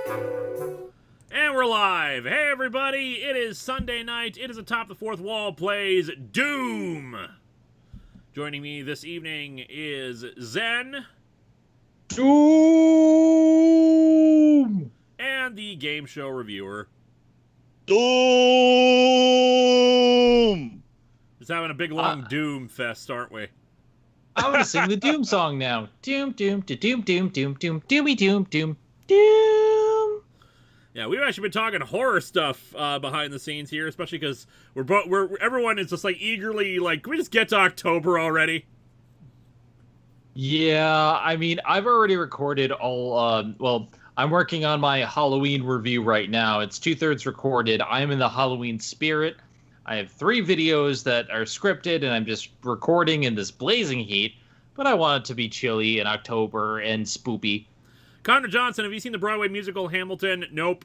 And we're live. Hey, everybody. It is Sunday night. It is Atop the Fourth Wall plays Doom. Joining me this evening is Zen. Doom! And the game show reviewer. Doom! Just having a big, long Doom fest, aren't we? I want to sing the Doom song now. Doom, doom, doom, doom, doom, doom, doomy, doom, doom, doom. Yeah, we've actually been talking horror stuff behind the scenes here, especially because everyone is just like eagerly like, can we just get to October already? Yeah, I mean, I've already recorded all, well, I'm working on my Halloween review right now. It's 2/3 recorded. I'm in the Halloween spirit. I have 3 videos that are scripted, and I'm just recording in this blazing heat, but I want it to be chilly in October and spoopy. Connor Johnson, have you seen the Broadway musical Hamilton? Nope.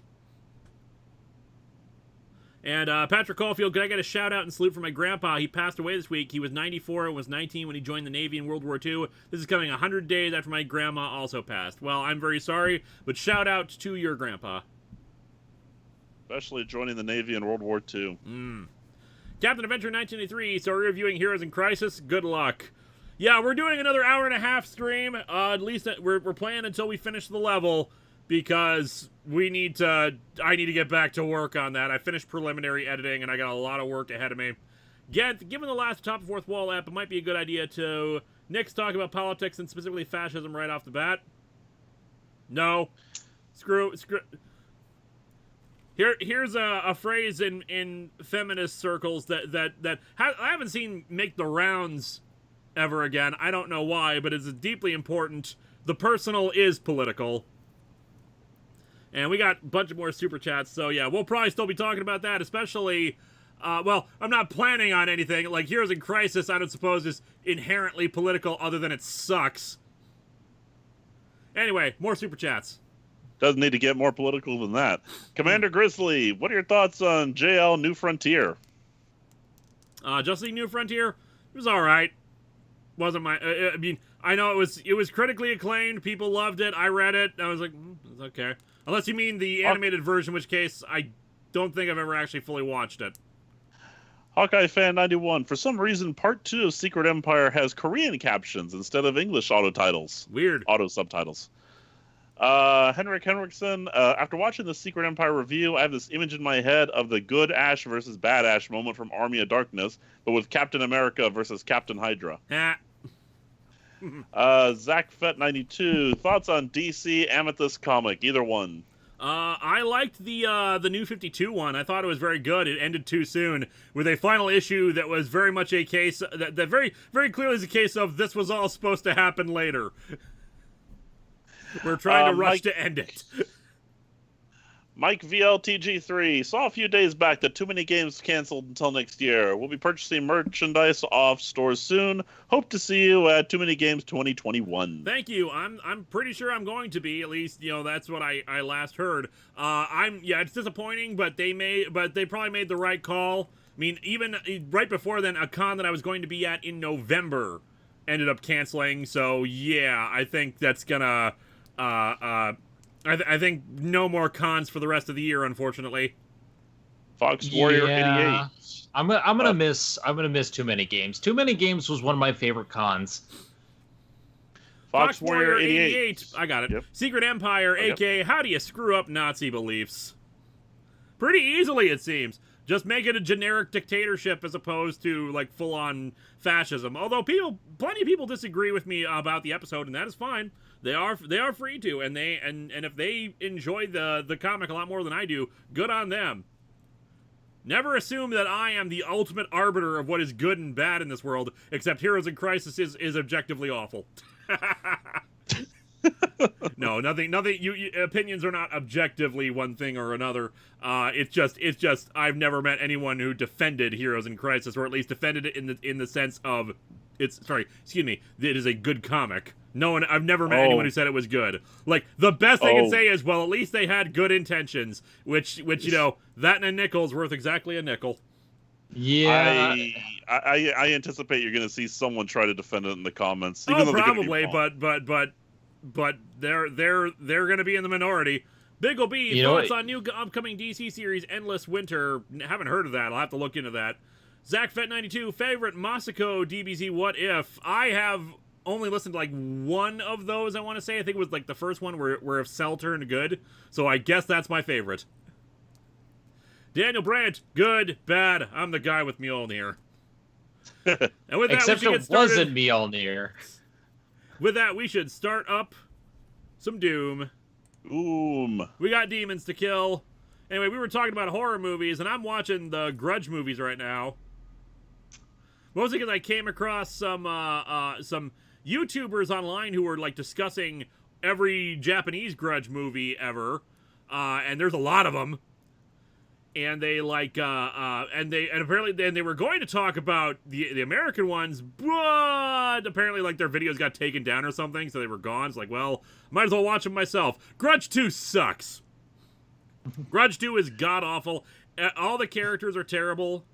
And Patrick Caulfield, could I get a shout out and salute for my grandpa? He passed away this week. He was 94 and was 19 when he joined the Navy in World War II. This is coming 100 days after my grandma also passed. Well, I'm very sorry, but shout out to your grandpa. Especially joining the Navy in World War II. Captain Adventure 1983, so we're reviewing Heroes in Crisis. Good luck. Yeah, we're doing another hour-and-a-half stream. At least we're playing until we finish the level, because I need to get back to work on that. I finished preliminary editing, and I got a lot of work ahead of me. Given the last Top Fourth Wall app, it might be a good idea to next talk about politics and specifically fascism right off the bat. No. Screw. Here's a phrase in feminist circles that I haven't seen make the rounds ever again. I don't know why, but it's deeply important. The personal is political. And we got a bunch of more super chats, so yeah, we'll probably still be talking about that, especially, well, I'm not planning on anything. Like, Heroes in Crisis, I don't suppose is inherently political other than it sucks. Anyway, more super chats. Doesn't need to get more political than that. Commander Grizzly, what are your thoughts on JL New Frontier? Justice League New Frontier, it was alright. Wasn't my, I mean, I know it was critically acclaimed, people loved it, I read it, I was like, it's okay. Unless you mean the animated version, in which case I don't think I've ever actually fully watched it. Hawkeye Fan 91, for some reason Part 2 of Secret Empire has Korean captions instead of English auto titles. Weird. Auto subtitles. Henrik Henriksen, after watching the Secret Empire review, I have this image in my head of the good Ash versus bad Ash moment from Army of Darkness, but with Captain America versus Captain Hydra. Zach Fett 92, thoughts on DC Amethyst comic, either one? I liked the New 52 one. I thought it was very good. It ended too soon with a final issue that was very much a case that very, very clearly is a case of this was all supposed to happen later. We're trying to rush to end it. Mike VLTG3 saw a few days back that Too Many Games canceled until next year. We'll be purchasing merchandise off stores soon. Hope to see you at Too Many Games 2021. Thank you. I'm pretty sure I'm going to be. At least, you know, that's what I last heard. It's disappointing, but they probably made the right call. I mean, even right before then, a con that I was going to be at in November ended up canceling. So yeah, I think that's gonna I think no more cons for the rest of the year, unfortunately. Fox Warrior 88. I'm gonna miss Too Many Games. Too Many Games was one of my favorite cons. Fox Warrior 88. I got it. Yep. Secret Empire, aka How Do You Screw Up Nazi Beliefs? Pretty easily, it seems. Just make it a generic dictatorship as opposed to like full-on fascism. Although plenty of people disagree with me about the episode, and that is fine. They are free to, and if they enjoy the comic a lot more than I do, good on them. Never assume that I am the ultimate arbiter of what is good and bad in this world, except Heroes in Crisis is objectively awful. No, nothing. Opinions are not objectively one thing or another. It's just I've never met anyone who defended Heroes in Crisis, or at least defended it in the sense of it is a good comic. No one, I've never met anyone who said it was good. Like, the best they can say is, well, at least they had good intentions, which you know, that and a nickel is worth exactly a nickel. Yeah. I anticipate you're going to see someone try to defend it in the comments. Even though probably, but they're going to be in the minority. Biggle B, You know thoughts what? on new upcoming DC series Endless Winter? Haven't heard of that. I'll have to look into that. Zach Fet92, favorite Masako DBZ What If? I have only listened to like one of those, I want to say. I think it was like the first one where if Cell turned good. So I guess that's my favorite. Daniel Brandt, good, bad. I'm the guy with Mjolnir. And with that, Except we should it get started. wasn't Mjolnir. With that, we should start up some Doom. We got demons to kill. Anyway, we were talking about horror movies, and I'm watching the Grudge movies right now. Mostly because I came across some YouTubers online who were like discussing every Japanese Grudge movie ever, and there's a lot of them. And they like and apparently they were going to talk about the American ones, but apparently like their videos got taken down or something, so they were gone. It's like, well, might as well watch them myself. Grudge 2 sucks. Grudge 2 is god awful. All the characters are terrible.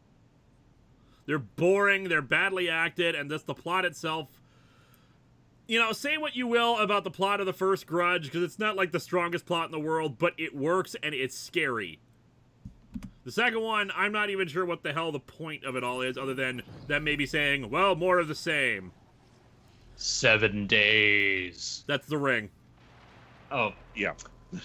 They're boring. They're badly acted, and the plot itself. You know, say what you will about the plot of the first Grudge, because it's not like the strongest plot in the world, but it works and it's scary. The second one, I'm not even sure what the hell the point of it all is, other than them maybe saying, well, more of the same. 7 days. That's The Ring. Oh, Yeah.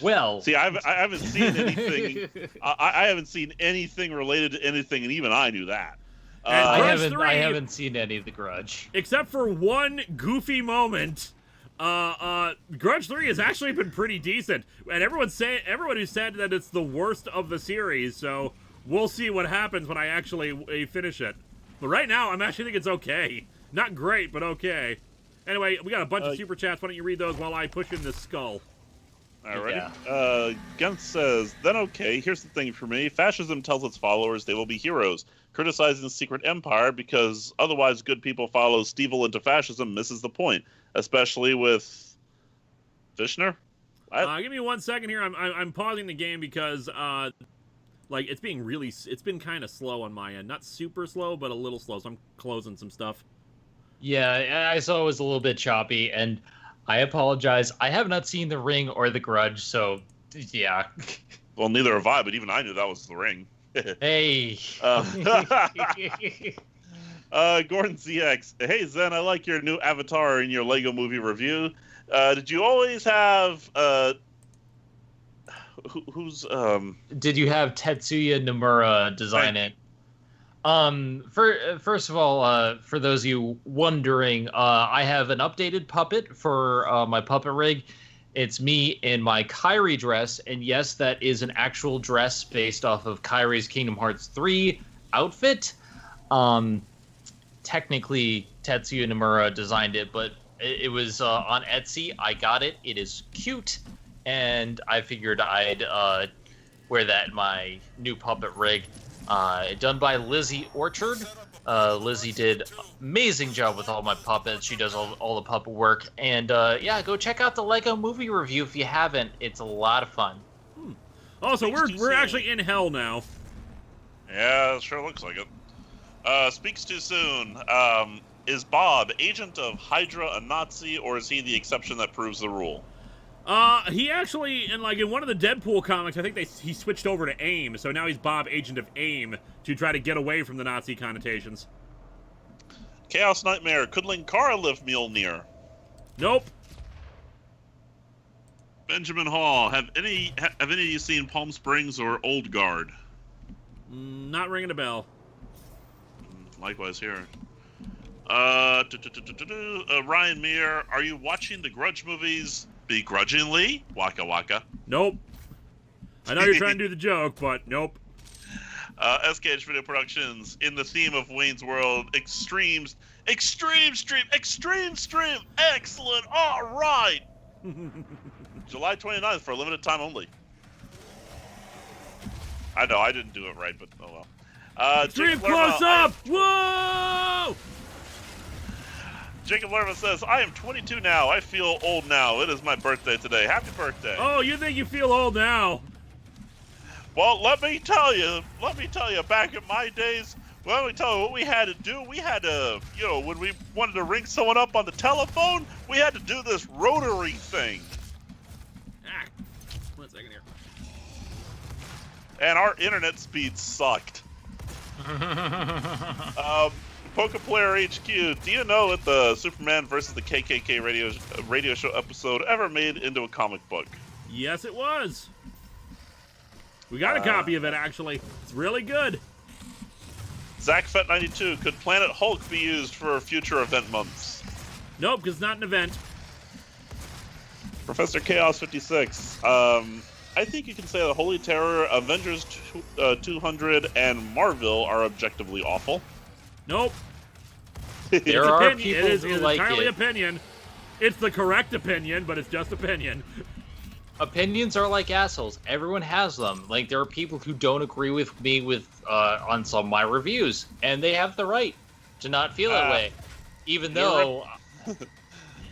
well. See, I haven't seen anything. I haven't seen anything related to anything, and even I knew that. And Grudge I 3, haven't seen any of the Grudge. except for one goofy moment. Grudge 3 has actually been pretty decent, and everyone who said that it's the worst of the series. So we'll see what happens when I actually finish it. But right now, I'm actually think it's okay. Not great, but okay. Anyway, we got a bunch of super chats. Why don't you read those while I push in this skull? Alrighty. Yeah. Guntz says, then okay, here's the thing for me. Fascism tells its followers they will be heroes. Criticizing the secret empire because otherwise good people follow Stevel into fascism misses the point. Especially with Fishner? Give me 1 second here. I'm pausing the game because like it's been kind of slow on my end. Not super slow, but a little slow. So I'm closing some stuff. Yeah, I saw it was a little bit choppy, and I apologize. I have not seen The Ring or The Grudge, so yeah. Well, neither have I, but even I knew that was The Ring. Hey. Gordon ZX. Hey, Zen, I like your new avatar in your Lego movie review. Did you always have... who's... Did you have Tetsuya Nomura design it? First of all, for those of you wondering, I have an updated puppet for my puppet rig. It's me in my Kairi dress, and yes, that is an actual dress based off of Kairi's Kingdom Hearts 3 outfit. Technically, Tetsuya Nomura designed it, but it was on Etsy. I got it. It is cute, and I figured I'd wear that in my new puppet rig. Done by Lizzie Orchard. Lizzie did amazing job with all my puppets. She does all the puppet work. And yeah, go check out the Lego movie review if you haven't. It's a lot of fun. Also, we're actually in hell now. Yeah, it sure looks like it. Speaks too soon. Is Bob, agent of Hydra, a Nazi, or is he the exception that proves the rule? He actually, in one of the Deadpool comics, I think he switched over to AIM, so now he's Bob, agent of AIM, to try to get away from the Nazi connotations. Chaos Nightmare, could Linkara lift Mjolnir? Nope. Benjamin Hall, have any of you seen Palm Springs or Old Guard? Not ringing a bell. Likewise here. Ryan Meir, are you watching the Grudge movies begrudgingly? Waka waka. Nope. I know you're trying to do the joke, but nope. SKH Video Productions, in the theme of Wayne's World, extreme stream, excellent, all right. July 29th for a limited time only. I know, I didn't do it right, but oh well. Stream close up! Whoa! Jacob Lerma says, I am 22 now. I feel old now. It is my birthday today. Happy birthday. Oh, you think you feel old now? Well, let me tell you, back in my days, let me tell you what we had to do. We had to, when we wanted to ring someone up on the telephone, we had to do this rotary thing. 1 second here. and our internet speed sucked. Pokeplayer HQ, do you know if the Superman versus the KKK radio show episode ever made into a comic book? Yes, it was. We got a copy of it, actually. It's really good. ZachFet92, could Planet Hulk be used for future event months? Nope, because it's not an event. Professor Chaos 56, I think you can say that Holy Terror, Avengers 200, and Marvel are objectively awful. Nope. There are people who like entirely it. opinion. It's the correct opinion, but it's just opinion. Opinions are like assholes. Everyone has them. Like, there are people who don't agree with me on some of my reviews, and they have the right to not feel that way. Even though...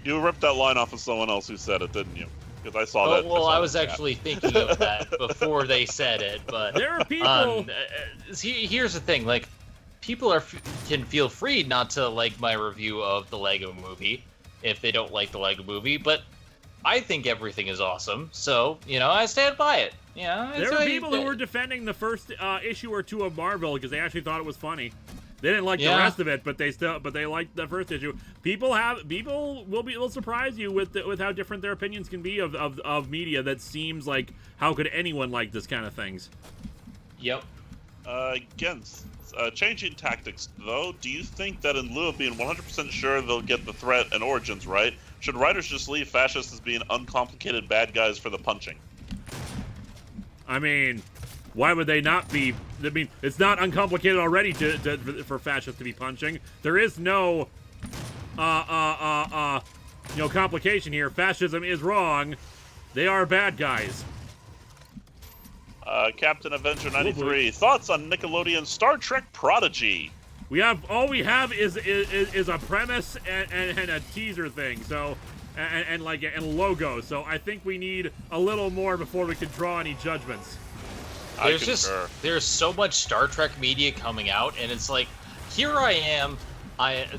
You ripped that line off of someone else who said it, didn't you? Because I saw that. Well, I was actually thinking of that before they said it, but... There are people... here's the thing, like, people can feel free not to like my review of the Lego Movie if they don't like the Lego Movie, but I think everything is awesome, so, you know, I stand by it. You know, there were people who were defending the first issue or two of Marvel because they actually thought it was funny. They didn't like the rest of it, but they liked the first issue. People will surprise you with how different their opinions can be of media that seems like, how could anyone like this kind of things? Yep. Again, changing tactics, though, do you think that in lieu of being 100% sure they'll get the threat and origins right, should writers just leave fascists as being uncomplicated bad guys for the punching? I mean, why would they not be? I mean, it's not uncomplicated already for fascists to be punching. There is no, complication here. Fascism is wrong. They are bad guys. Captain Avenger 93, thoughts on Nickelodeon Star Trek Prodigy? All we have is a premise and a teaser thing. So. And logo, so I think we need a little more before we can draw any judgments. There's so much Star Trek media coming out, and it's like, here I am.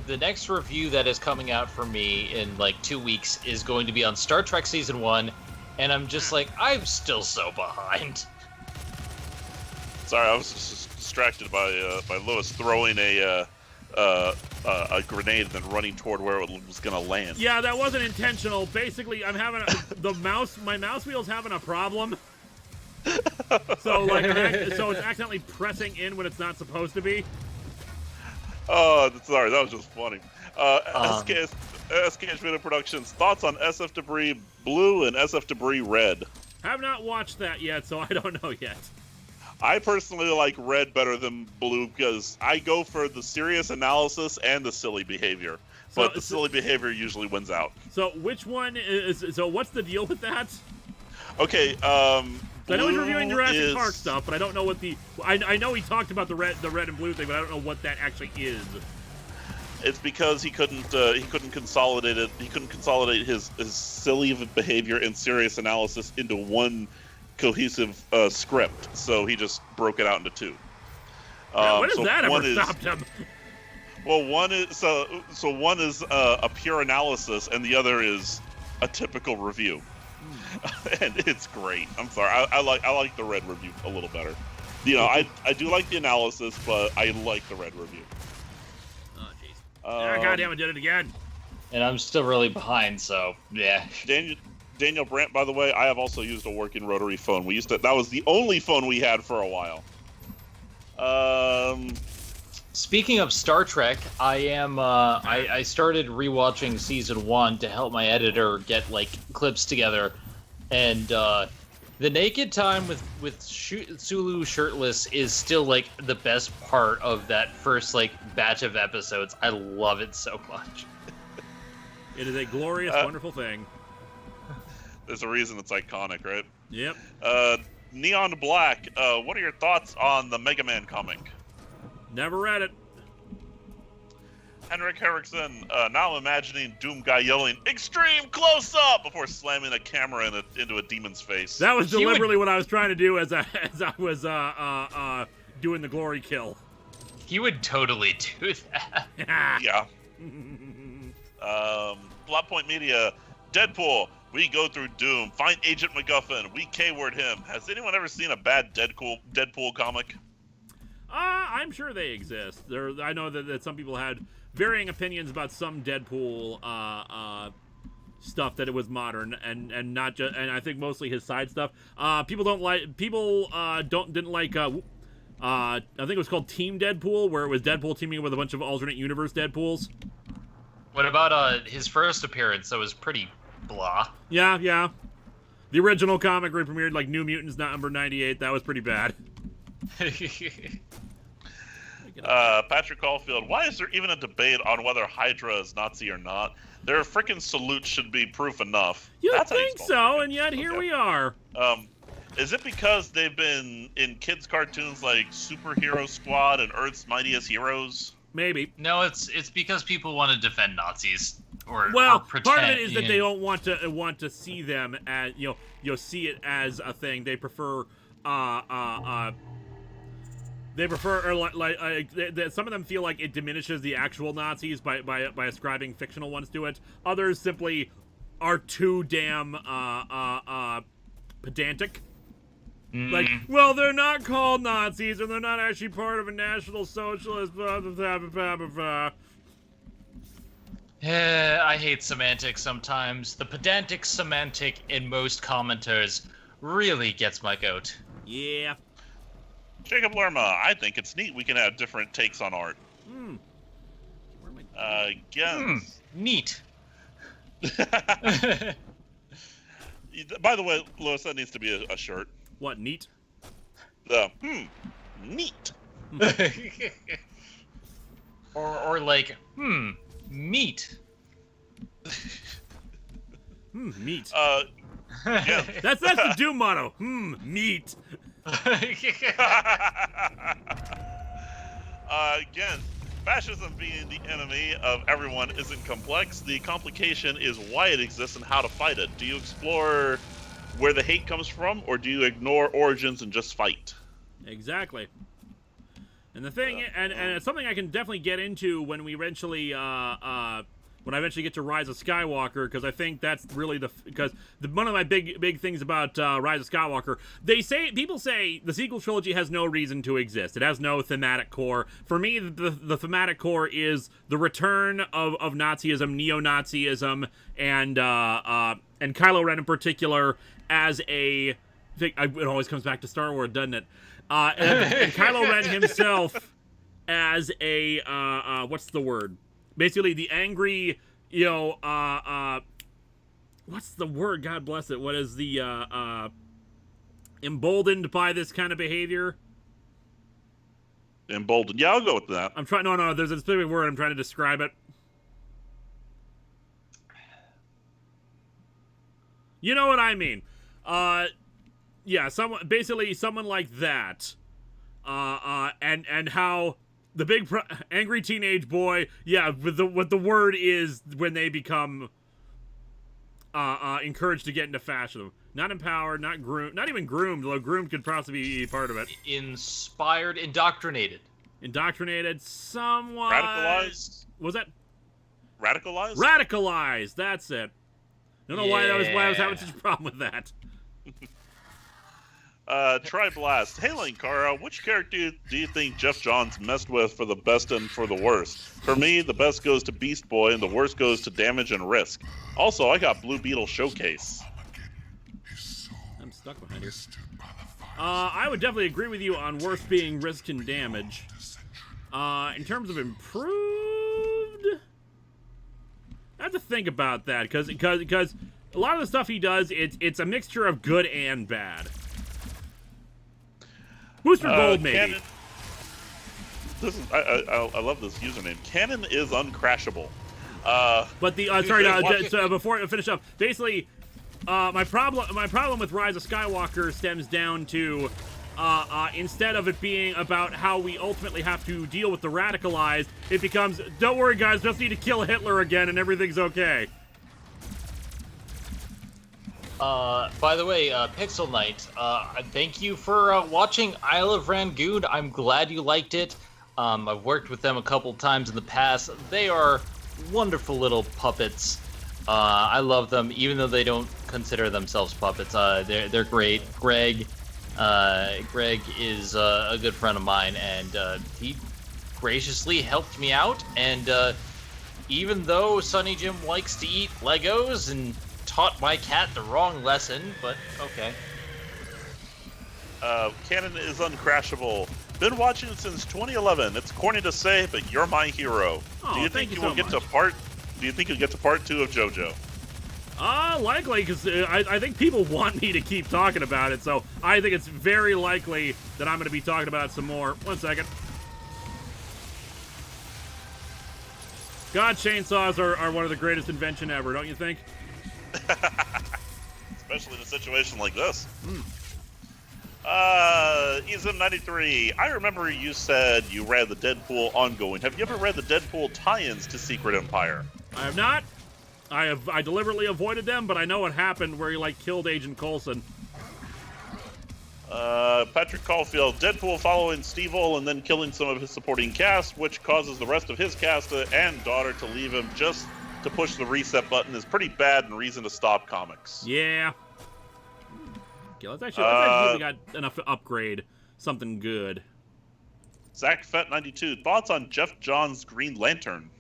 The next review that is coming out for me in like 2 weeks is going to be on Star Trek Season 1, and I'm just like, I'm still so behind. Sorry, I was just distracted by Lois throwing a grenade and then running toward where it was gonna land. Yeah, that wasn't intentional. Basically, I'm having my mouse wheel's having a problem. So it's accidentally pressing in when it's not supposed to be. Oh, sorry, that was just funny. SKS Video Productions, thoughts on SF Debris Blue and SF Debris Red? Have not watched that yet, so I don't know yet. I personally like red better than blue because I go for the serious analysis and the silly behavior. But the silly behavior usually wins out. So which one is... So what's the deal with that? Okay, I know he's reviewing Jurassic Park stuff, but I don't know what the... I know he talked about the red and blue thing, but I don't know what that actually is. It's because he couldn't consolidate it. He couldn't consolidate his silly behavior and serious analysis into one cohesive script, so he just broke it out into two. When has that ever stopped him? Well, one is one is a pure analysis, and the other is a typical review, and it's great. I'm sorry, I like the red review a little better. You know, I do like the analysis, but I like the red review. Oh jeez! God damn it, did it again. And I'm still really behind, so yeah. Daniel Brandt, by the way, I have also used a working rotary phone. That was the only phone we had for a while. Speaking of Star Trek, I started rewatching season 1 to help my editor get like clips together, and the naked time with Sulu shirtless is still like the best part of that first like batch of episodes. I love it so much. It is a glorious, wonderful thing. There's a reason it's iconic, right? Yep. Neon Black, what are your thoughts on the Mega Man comic? Never read it. Henrik Henriksen, now imagining Doom Guy yelling, "Extreme close-up!" before slamming a camera into a demon's face. That was deliberately what I was trying to do as I was doing the glory kill. He would totally do that. Yeah. Plot Point Media, Deadpool. We go through Doom, find Agent MacGuffin, we K-word him. Has anyone ever seen a bad Deadpool comic? I'm sure they exist. I know that some people had varying opinions about some Deadpool stuff, that it was modern and not just, and I think mostly his side stuff. People didn't like I think it was called Team Deadpool, where it was Deadpool teaming up with a bunch of alternate universe Deadpools. What about his first appearance? That was pretty blah. Yeah. The original comic where it premiered, like New Mutants number 98, that was pretty bad. Patrick Caulfield, why is there even a debate on whether Hydra is Nazi or not? Their frickin' salute should be proof enough. You'd think so, and yet here we are. Is it because they've been in kids' cartoons like Superhero Squad and Earth's Mightiest Heroes? Maybe. No, it's because people want to defend Nazis or pretend. Part of it is that they don't want to see them as see it as a thing. They prefer some of them feel like it diminishes the actual Nazis by ascribing fictional ones to it. Others simply are too damn pedantic. Like, well, they're not called Nazis, and they're not actually part of a National Socialist. Blah, blah, blah, blah, blah, blah. I hate semantics sometimes. The pedantic semantic in most commenters really gets my goat. Yeah. Jacob Lerma, I think it's neat we can have different takes on art. Neat. By the way, Lois, that needs to be a shirt. What, neat? Neat. or like, meat. Meat. Yeah. That's the Doom motto. Meat. Again, fascism being the enemy of everyone isn't complex. The complication is why it exists and how to fight it. Do you explore where the hate comes from, or do you ignore origins and just fight? Exactly. And the thing, and it's something I can definitely get into when we eventually, when I eventually get to Rise of Skywalker, because I think that's really one of my big things about Rise of Skywalker. People say the sequel trilogy has no reason to exist. It has no thematic core. For me, the thematic core is the return of Nazism, neo-Nazism, and Kylo Ren in particular as a thing. It always comes back to Star Wars, doesn't it? And Kylo Ren himself as a what's the word? Basically, the angry, what's the word? God bless it. What is the emboldened by this kind of behavior? Emboldened. Yeah, I'll go with that. I'm trying. No. There's a specific word. I'm trying to describe it. You know what I mean? Yeah, someone like that, and how the big angry teenage boy, what the word is when they become encouraged to get into fascism, not empowered, not groomed, not even groomed. Though groomed could possibly be part of it. Inspired, indoctrinated, somewhat radicalized. Was that radicalized? Radicalized. That's it. I don't know why I was having such a problem with that. Try Blast. Hey, Linkara, which character do you think Jeff Johns messed with for the best and for the worst? For me, the best goes to Beast Boy, and the worst goes to Damage and Risk. Also, I got Blue Beetle Showcase. I'm stuck behind here. I would definitely agree with you on worst being Risk and Damage. In terms of improved, I have to think about that, because a lot of the stuff he does, it's a mixture of good and bad. Booster Gold, maybe. Cannon, I love this username. Cannon is uncrashable. But before I finish up, basically, my problem with Rise of Skywalker stems down to instead of it being about how we ultimately have to deal with the radicalized, it becomes, don't worry guys, just need to kill Hitler again and everything's okay. By the way, Pixel Knight, thank you for watching Isle of Rangoon. I'm glad you liked it. I've worked with them a couple times in the past. They are wonderful little puppets. I love them, even though they don't consider themselves puppets. They're great. Greg is a good friend of mine, and he graciously helped me out. And even though Sonny Jim likes to eat Legos and taught my cat the wrong lesson, but okay. Canon is uncrashable. Been watching since 2011. It's corny to say, but you're my hero. Oh, Do you think you will so get much. to part? Do you think you'll get to part 2 of JoJo? Likely, because I think people want me to keep talking about it, so I think it's very likely that I'm going to be talking about it some more. 1 second. God, chainsaws are one of the greatest invention ever, don't you think? Especially in a situation like this. Ism93, I remember you said you read the Deadpool ongoing. Have you ever read the Deadpool tie-ins to Secret Empire? I have not. I deliberately avoided them, but I know what happened where he, killed Agent Coulson. Patrick Caulfield, Deadpool following Steve-O and then killing some of his supporting cast, which causes the rest of his cast and daughter to leave him just to push the reset button, is pretty bad and reason to stop comics. Yeah. Okay, let's actually see if we got enough to upgrade something good. Zach Fett92, thoughts on Jeff Johns' Green Lantern?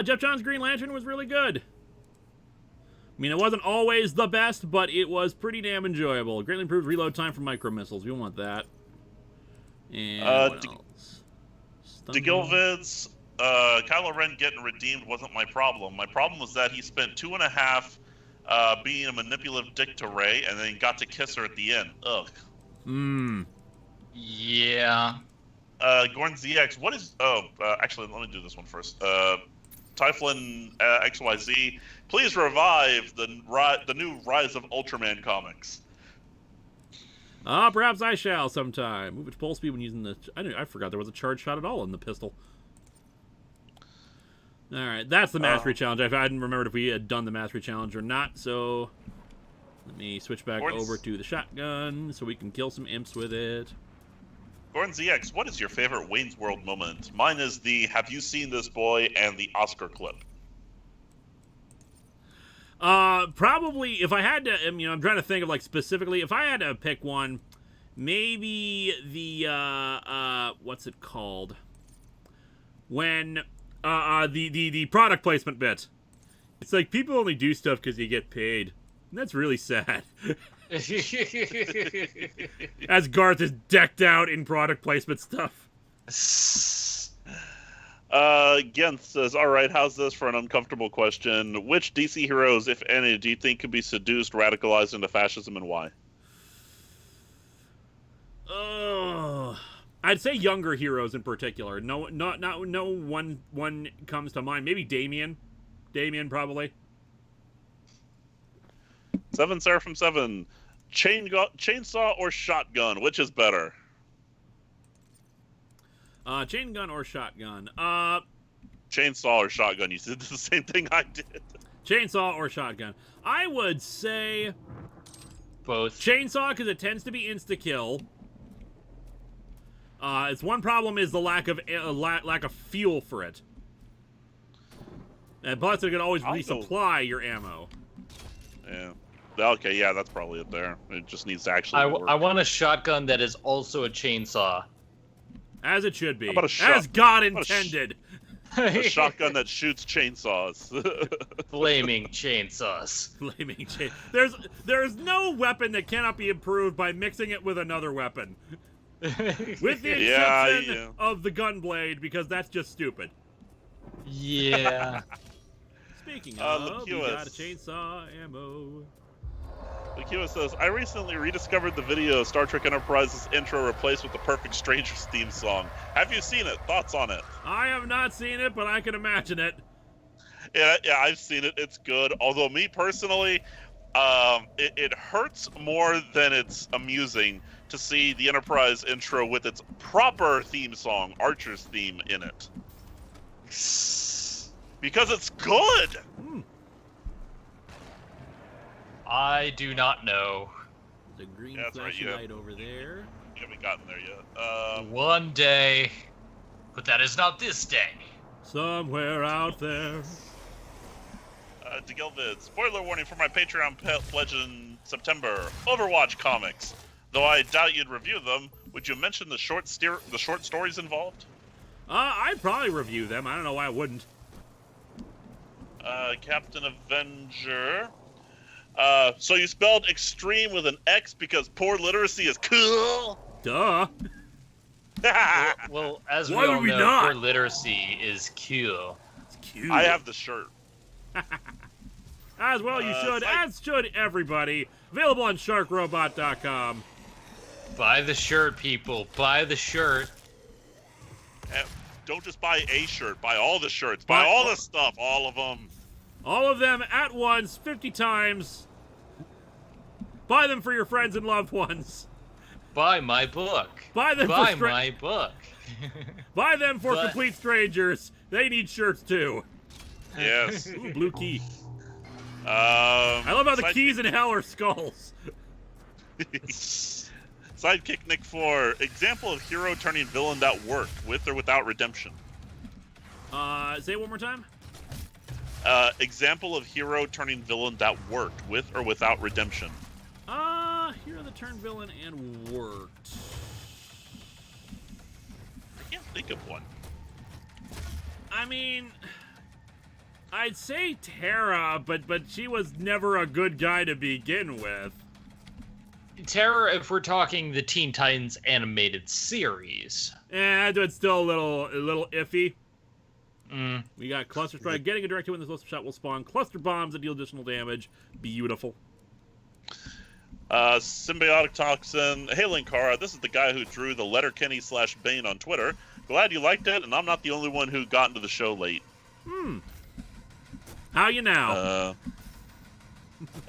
Jeff Johns' Green Lantern was really good. I mean, it wasn't always the best, but it was pretty damn enjoyable. Greatly improved reload time for micro missiles. We want that. And what else? DeGilvids, Kylo Ren getting redeemed wasn't my problem. My problem was that he spent 2.5 being a manipulative dick to Rey, and then got to kiss her at the end. Ugh. Yeah. Gorn ZX, what is... actually, let me do this one first. Typhlin XYZ, please revive the new Rise of Ultraman comics. Perhaps I shall sometime. Move its pulse speed when using the... I forgot there was a charge shot at all in the pistol. Alright, that's the mastery challenge. I didn't remember if we had done the mastery challenge or not, so... Let me switch back over to the shotgun so we can kill some imps with it. Gordon ZX, what is your favorite Wayne's World moment? Mine is the "Have you seen this boy?" and the Oscar clip. Probably, if I had to, I'm trying to think of, specifically, if I had to pick one, maybe the, what's it called? When, the product placement bit. It's like, people only do stuff because you get paid. And that's really sad. As Garth is decked out in product placement stuff. Gent says, alright, how's this for an uncomfortable question? Which DC heroes, if any, do you think could be seduced, radicalized into fascism, and why? I'd say younger heroes in particular. No one comes to mind. Maybe Damien. Damien, probably. 7 Seraphim 7. Chainsaw or shotgun? Which is better? Chain gun or shotgun? Chainsaw or shotgun? You did the same thing I did. Chainsaw or shotgun? I would say both. Chainsaw, because it tends to be insta-kill. Its one problem is the lack of fuel for it. And plus, it can always resupply your ammo. Yeah. Okay, yeah, that's probably it there. It just needs to actually work. I want a shotgun that is also a chainsaw. As it should be. As God intended. A shotgun that shoots chainsaws. Flaming chainsaws. Flaming chainsaws. There's no weapon that cannot be improved by mixing it with another weapon. With the exception of the gunblade, because that's just stupid. Yeah. Speaking of, we got a chainsaw ammo. Likiwa says, I recently rediscovered the video of Star Trek Enterprise's intro replaced with the perfect Strangers theme song. Have you seen it? Thoughts on it? I have not seen it, but I can imagine it. Yeah, I've seen it. It's good. Although me personally, it hurts more than it's amusing to see the Enterprise intro with its proper theme song, Archer's theme, in it. Because it's good! I do not know. The green flashing light over there. You haven't gotten there yet. One day, but that is not this day. Somewhere out there. DeGilvid, spoiler warning for my Patreon pledge in September. Overwatch comics. Though I doubt you'd review them, would you mention the short stories involved? I'd probably review them. I don't know why I wouldn't. Captain Avenger. So you spelled extreme with an X because poor literacy is cool? Duh. Well, as Why we would all we know, not? poor literacy is cool. It's cute. I have the shirt. As well you should, as should everybody. Available on sharkrobot.com. Buy the shirt, people. Buy the shirt. And don't just buy a shirt. Buy all the shirts. Buy all the stuff. All of them. All of them at once, 50 times. Buy them for your friends and loved ones. Buy my book. Buy them Buy for my book. Buy them for complete strangers. They need shirts too. Yes. Ooh, blue key. I love how the keys in hell are skulls. Sidekick Nick 4. Example of hero turning villain that worked with or without redemption. Say it one more time. Example of hero turning villain that worked with or without redemption. Hero that turned villain and worked. I can't think of one. I mean, I'd say Terra, but she was never a good guy to begin with. Terra, if we're talking the Teen Titans animated series. It's still a little iffy. Mm. We got Cluster Strike. Getting a direct hit when this shot will spawn cluster bombs that deal additional damage. Beautiful. Symbiotic Toxin. Hey, Linkara, this is the guy who drew the Letterkenny / Bane on Twitter. Glad you liked it, and I'm not the only one who got into the show late. How you now?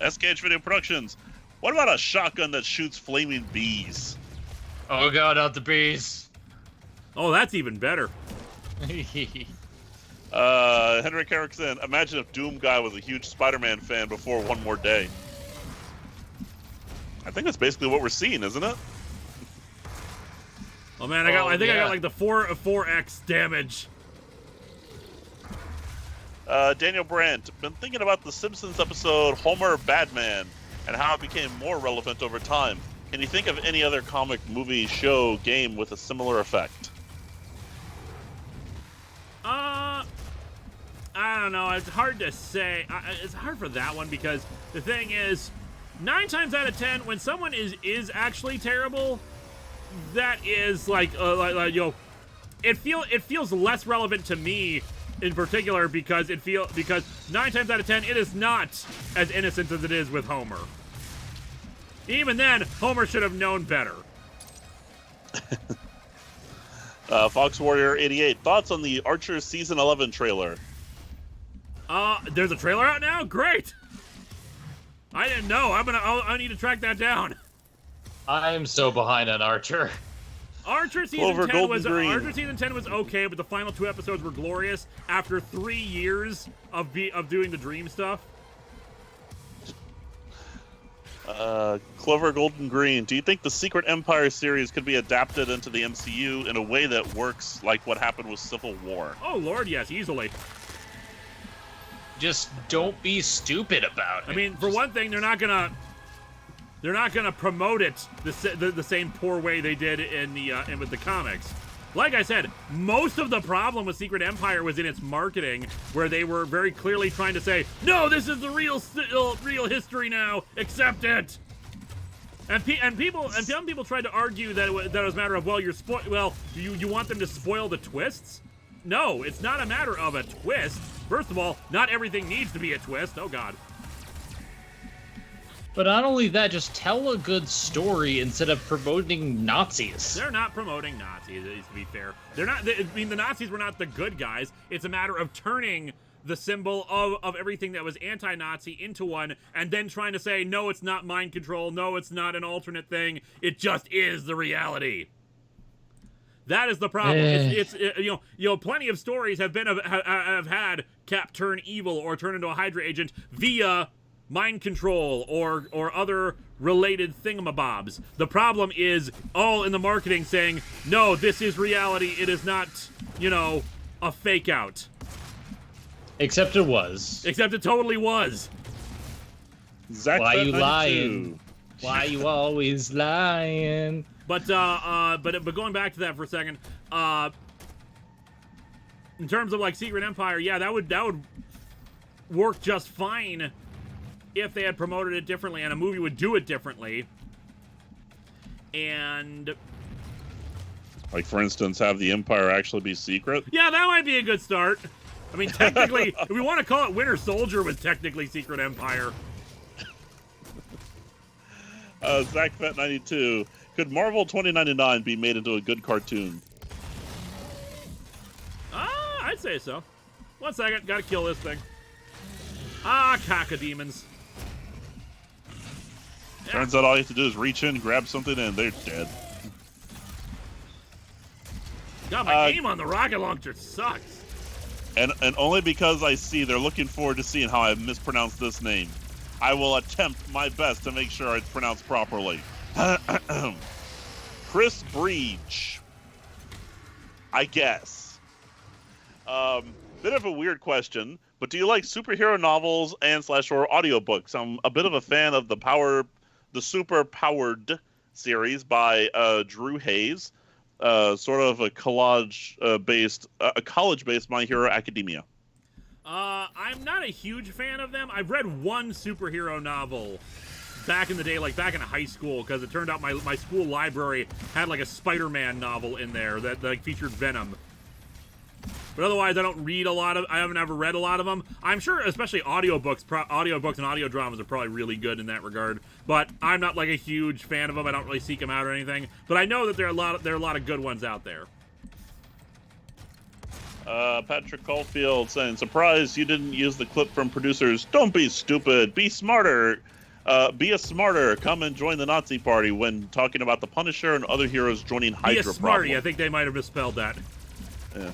SKH Video Productions. What about a shotgun that shoots flaming bees? Oh god, not the bees. Oh, that's even better. Henrik Erickson. Imagine if Doom Guy was a huge Spider-Man fan before One More Day. I think that's basically what we're seeing, isn't it? Oh man, I think I got like the 4x damage. Daniel Brandt. Been thinking about the Simpsons episode Homer Badman and how it became more relevant over time. Can you think of any other comic, movie, show, game with a similar effect? I don't know. It's hard to say. It's hard for that one because the thing is, 9 times out of 10, when someone is actually terrible, that is like it feels less relevant to me in particular because 9 times out of 10 it is not as innocent as it is with Homer. Even then, Homer should have known better. Fox Warrior 88. Thoughts on the Archer Season 11 trailer? There's a trailer out now? Great! I didn't know. I need to track that down. I am so behind on Archer. Archer season 10 was okay, but the final 2 episodes were glorious after 3 years of doing the Dream stuff. Clover Golden Green. Do you think the Secret Empire series could be adapted into the MCU in a way that works like what happened with Civil War? Oh lord, yes, easily. Just don't be stupid about it. I mean, for one thing, they're not gonna promote it the same poor way they did in with the comics. Like I said, most of the problem with Secret Empire was in its marketing, where they were very clearly trying to say, "No, this is the real history now. Accept it." And some people tried to argue that it was a matter of, well, you want them to spoil the twists. No, it's not a matter of a twist. First of all, not everything needs to be a twist. Oh God. But not only that, just tell a good story instead of promoting Nazis. They're not promoting Nazis, to be fair. They're not. I mean, the Nazis were not the good guys. It's a matter of turning the symbol of everything that was anti-Nazi into one, and then trying to say, no, it's not mind control. No, it's not an alternate thing. It just is the reality. That is the problem. It's plenty of stories have had Cap turn evil or turn into a Hydra agent via mind control or other related thingamabobs. The problem is all in the marketing saying, no, this is reality. It is not, a fake out. Except it was. Except it totally was. Zach Why you 92. lying? Why you always lying? But going back to that for a second, in terms of like Secret Empire, yeah, that would work just fine if they had promoted it differently and a movie would do it differently. And Like, for instance, have the Empire actually be secret? yeah, that might be a good start. I mean, technically, if we want to call it Winter Soldier, was technically Secret Empire. Zach Fett 92. Could Marvel 2099 be made into a good cartoon? I'd say so. 1 second, gotta kill this thing. Cacodemons. Turns out all you have to do is reach in, grab something, and they're dead. God, my aim on the rocket launcher sucks. And only because I see they're looking forward to seeing how I mispronounced this name. I will attempt my best to make sure it's pronounced properly. Chris Breach. I guess. Bit of a weird question, but do you like superhero novels and / or audiobooks? I'm a bit of a fan of the Superpowered series by Drew Hayes, sort of a college-based My Hero Academia. I'm not a huge fan of them. I've read one superhero novel back in the day, like back in high school, because it turned out my school library had like a Spider-Man novel in there that like featured Venom. But otherwise, I don't read a lot of. I haven't ever read a lot of them. I'm sure, especially audiobooks and audio dramas are probably really good in that regard. But I'm not like a huge fan of them. I don't really seek them out or anything. But I know that there are a lot of good ones out there. Patrick Caulfield saying, "Surprised you didn't use the clip from producers. Don't be stupid. Be smarter. Be a smarter. Come and join the Nazi party." When talking about the Punisher and other heroes joining Hydra. Be a smarty. I think they might have misspelled that. Yeah.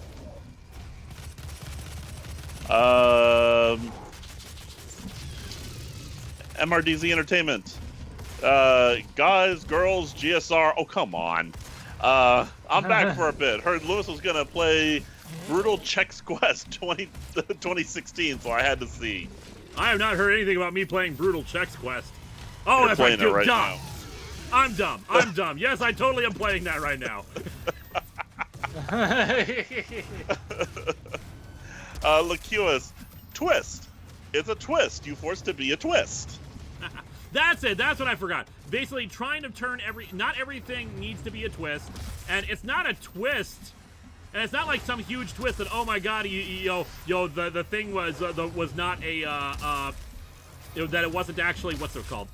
MRDZ Entertainment. Guys, girls, GSR. Oh, come on. I'm back for a bit. Heard Lewis was going to play Brutal Chex Quest 2016, so I had to see. I have not heard anything about me playing Brutal Chex Quest. Oh, You're that's playing right. it right dumb. now. I'm dumb. I'm dumb. Yes, I totally am playing that right now. Lacuous. Twist. It's a twist. You forced to be a twist. That's it. That's what I forgot. Basically, trying to turn not everything needs to be a twist, and it's not a twist, and it's not like some huge twist that, oh my god, the thing was not a that it wasn't actually, what's it called,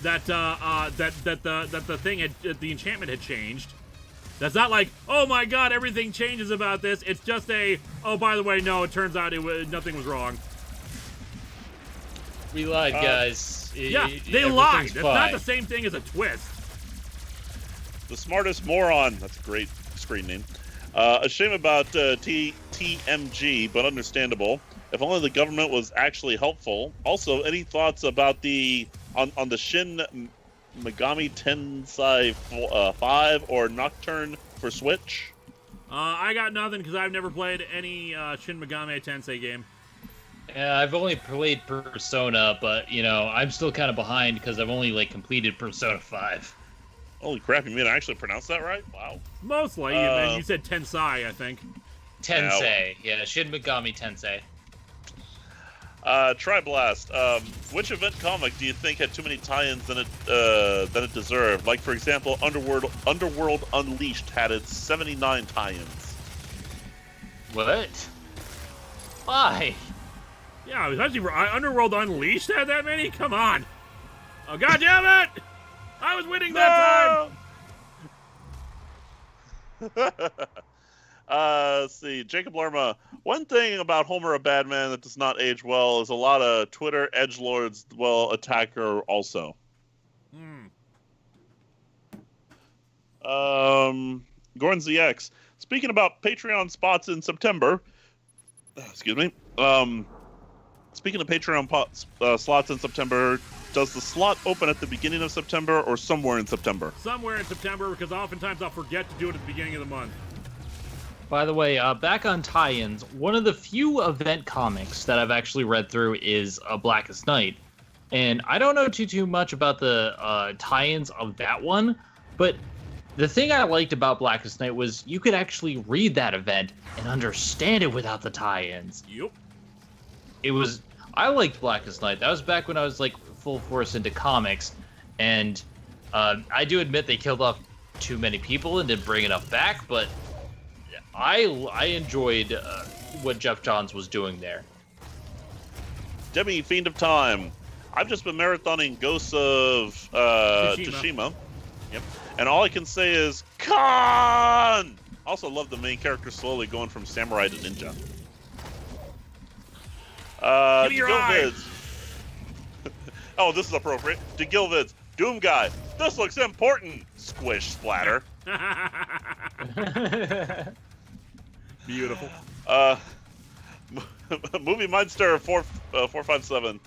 that the thing had, the enchantment had changed. That's not like, oh my god, everything changes about this. It's just oh, by the way, no, it turns out nothing was wrong. We lied, guys. Yeah, they lied. That's not the same thing as a twist. The Smartest Moron. That's a great screen name. A shame about TMG, but understandable. If only the government was actually helpful. Also, any thoughts about on the Shin Megami Tensei 5 or Nocturne for Switch? I got nothing because I've never played any Shin Megami Tensei game. Yeah, I've only played Persona, but, I'm still kind of behind because I've only, completed Persona 5. Holy crap, you mean I actually pronounced that right? Wow. Mostly. You said Tensei, I think. Tensei. Yeah, Shin Megami Tensei. Triblast. Which event comic do you think had too many tie-ins than it deserved? Like, for example, Underworld Unleashed had its 79 tie-ins. What? Why? Yeah, especially Underworld Unleashed had that many? Come on. Oh, god damn it! I was winning that time! Let's see. Jacob Lerma. One thing about Homer, a bad man that does not age well, is a lot of Twitter edgelords attack her also. Gordon ZX. Speaking about Patreon spots in September. Excuse me. Speaking of Patreon slots in September, does the slot open at the beginning of September or somewhere in September? Somewhere in September, because oftentimes I'll forget to do it at the beginning of the month. By the way, back on tie-ins, one of the few event comics that I've actually read through is Blackest Night. And I don't know too much about the tie-ins of that one, but the thing I liked about Blackest Night was you could actually read that event and understand it without the tie-ins. Yep. I liked Blackest Night. That was back when I was like full force into comics, and I do admit they killed off too many people and didn't bring enough back, but I enjoyed what Jeff Johns was doing there. Demi, Fiend of Time. I've just been marathoning Ghosts of Tsushima. Yep. And all I can say is, Khan! Also love the main character slowly going from samurai to ninja. Give me your eye! Oh, this is appropriate. To Gilvids, Doom Guy. This looks important. Squish splatter. Beautiful. Movie Mindstar 457.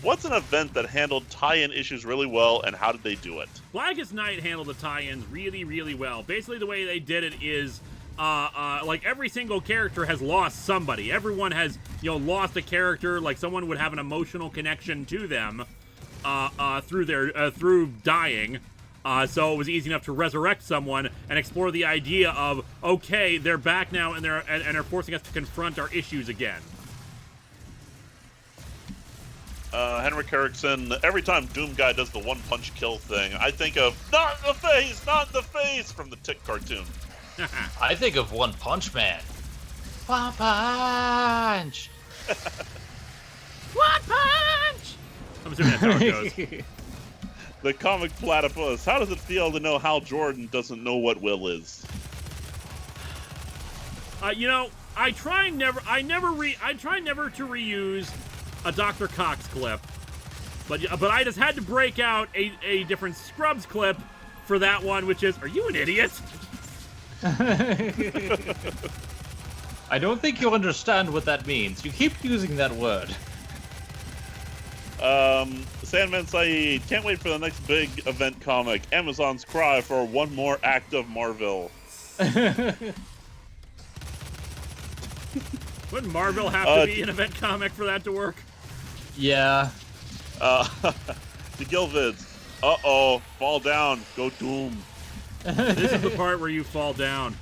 What's an event that handled tie-in issues really well, and how did they do it? Blackest Night handled the tie-ins really, really well. Basically, the way they did it is, like, every single character has lost somebody. Everyone has, lost a character. Like, someone would have an emotional connection to them through dying. So it was easy enough to resurrect someone and explore the idea of, okay, they're back now and they're forcing us to confront our issues again. Henrik Erickson, every time Doom Guy does the one-punch kill thing, I think of, not in the face, not in the face, from the Tick cartoon. I think of One Punch Man. One Punch! One Punch! I'm assuming that's how it goes. The Comic Platypus, how does it feel to know Hal Jordan doesn't know what Will is? I try never to reuse a Dr. Cox clip, but I just had to break out a different Scrubs clip for that one, which is, are you an idiot? I don't think you understand what that means. You keep using that word. Sandman Saeed, can't wait for the next big event comic. Amazon's cry for one more act of Marvel. Wouldn't Marvel have to be an event comic for that to work? Yeah. The Gilvids. Uh-oh, fall down, go Doom. This is the part where you fall down.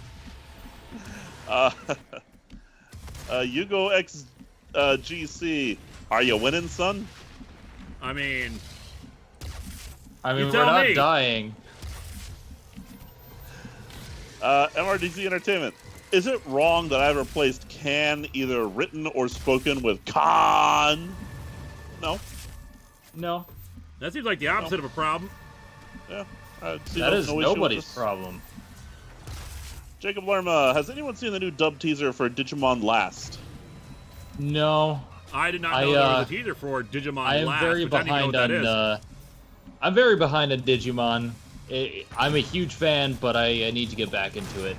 Yugo X GC. Are you winning, son? I mean, we're not dying. MRDC Entertainment. Is it wrong that I've replaced can, either written or spoken, with con? No. No. That seems like the opposite of a problem. Yeah. That is nobody's problem. Jacob Lerma, has anyone seen the new dub teaser for Digimon Last? No. I did not know there was a teaser for Digimon Last. I am very behind on. I'm very behind on Digimon. I'm a huge fan, but I need to get back into it.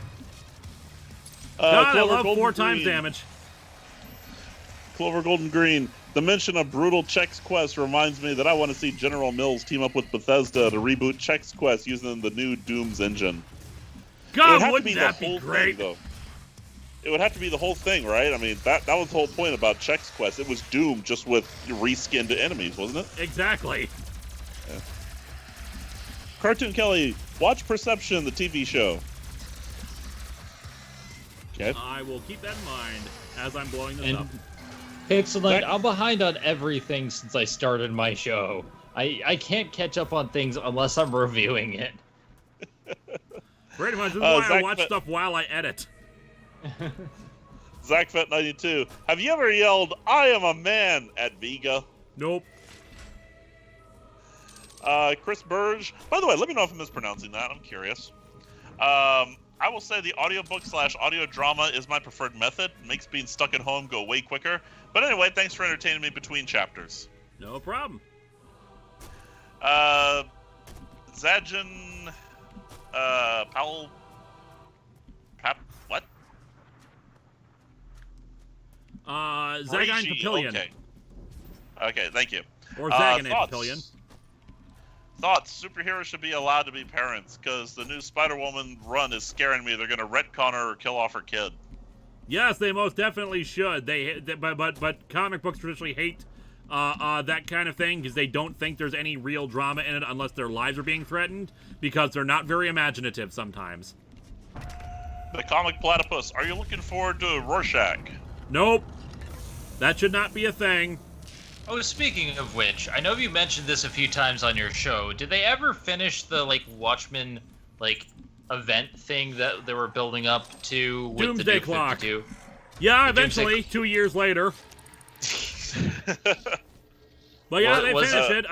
God, I love 4 times damage. Clover Golden Green. The mention of brutal Chex Quest reminds me that I want to see General Mills team up with Bethesda to reboot Chex Quest using the new Doom's engine. God, wouldn't that be great? Thing, it would have to be the whole thing, right? I mean, that was the whole point about Chex Quest. It was Doom just with reskinned enemies, wasn't it? Exactly. Yeah. Cartoon Kelly, watch Perception, the TV show. Okay. I will keep that in mind as I'm blowing this up. Pixelite, I'm behind on everything since I started my show. I can't catch up on things unless I'm reviewing it. Pretty much, this is why I watch stuff while I edit. ZachFet92, have you ever yelled, "I am a man" at Vega? Nope. Chris Burge, by the way, let me know if I'm mispronouncing that. I'm curious. I will say the audiobook/audio drama is my preferred method. It makes being stuck at home go way quicker. But anyway, thanks for entertaining me between chapters. No problem. Zajan, Powell, what? Zagan Papillion. Okay, thank you. Or Zagan Papillion. Thoughts: superheroes should be allowed to be parents, because the new Spider-Woman run is scaring me. They're going to retcon her or kill off her kid. Yes, they most definitely should. But comic books traditionally hate that kind of thing because they don't think there's any real drama in it unless their lives are being threatened, because they're not very imaginative sometimes. The Comic Platypus, are you looking forward to Rorschach? Nope. That should not be a thing. Oh, speaking of which, I know you mentioned this a few times on your show. Did they ever finish the, like, Watchmen, like, event thing that they were building up to with Doomsday the Clock. 52? Yeah, eventually, 2 years later. But yeah, they finished it.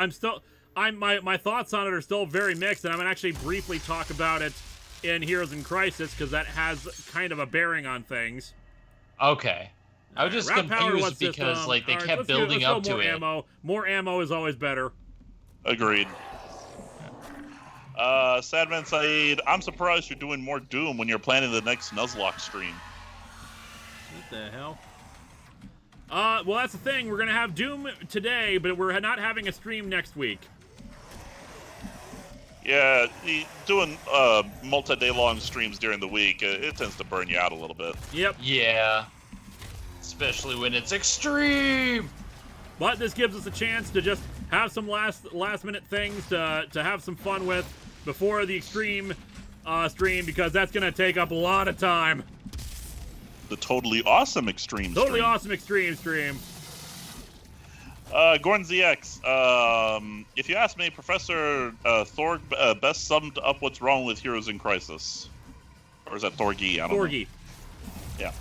My thoughts on it are still very mixed, and I'm gonna actually briefly talk about it in Heroes in Crisis because that has kind of a bearing on things. Okay. I was just confused because system. like they All right, kept building up to more it. Ammo. More ammo is always better. Agreed. Sadman Saeed, I'm surprised you're doing more Doom when you're planning the next Nuzlocke stream. What the hell? Well, that's the thing. We're gonna have Doom today, but we're not having a stream next week. Yeah, doing multi-day long streams during the week, it tends to burn you out a little bit. Yep. Yeah. Especially when it's extreme. But this gives us a chance to just have some last minute things to have some fun with before the extreme stream, because that's gonna take up a lot of time. The totally awesome extreme Totally stream. awesome extreme stream. Gordon ZX, if you ask me, Professor Thorg best summed up what's wrong with Heroes in Crisis. Or is that Thorgy? I don't Thorgy. know. Yeah.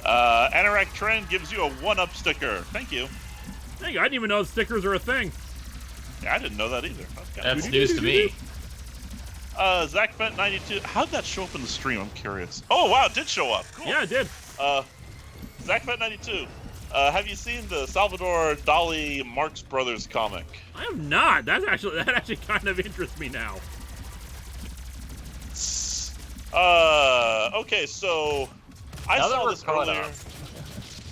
Anorak Trend gives you a 1-up sticker. Thank you. Thank you. I didn't even know stickers are a thing. Yeah, I didn't know that either. That's news to me. Zach Bent 92. How'd that show up in the stream? I'm curious. Oh wow, it did show up. Cool. Yeah, it did. Zach Bent 92. Have you seen the Salvador Dali Marx Brothers comic? I have not. That actually kind of interests me now. Okay, so I saw this earlier.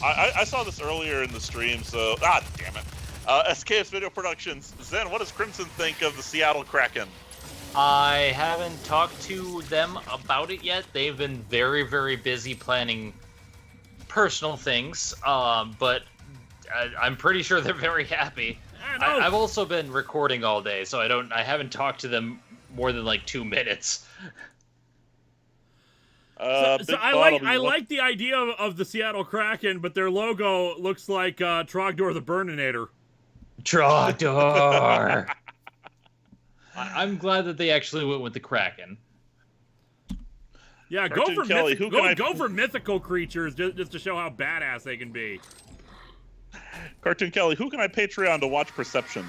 I saw this earlier in the stream. So damn it. SKS Video Productions. Zen, what does Crimson think of the Seattle Kraken? I haven't talked to them about it yet. They've been very, very busy planning personal things, but I'm pretty sure they're very happy. I've also been recording all day, so I haven't talked to them more than like 2 minutes. So I like the idea of the Seattle Kraken, but their logo looks like Trogdor the Burninator. Trogdor. I'm glad that they actually went with the Kraken. Yeah, go for mythical creatures just to show how badass they can be. Cartoon Kelly, who can I Patreon to watch Perception?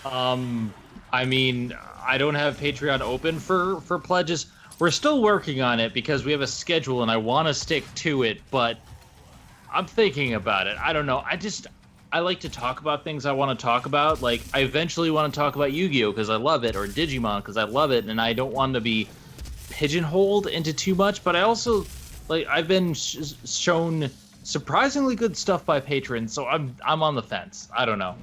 I mean, I don't have Patreon open for pledges. We're still working on it because we have a schedule and I want to stick to it, but I'm thinking about it. I don't know. I like to talk about things I want to talk about. Like, I eventually want to talk about Yu-Gi-Oh! Because I love it, or Digimon because I love it, and I don't want to be pigeonholed into too much, but I also, like, I've been shown surprisingly good stuff by patrons, so I'm on the fence. I don't know.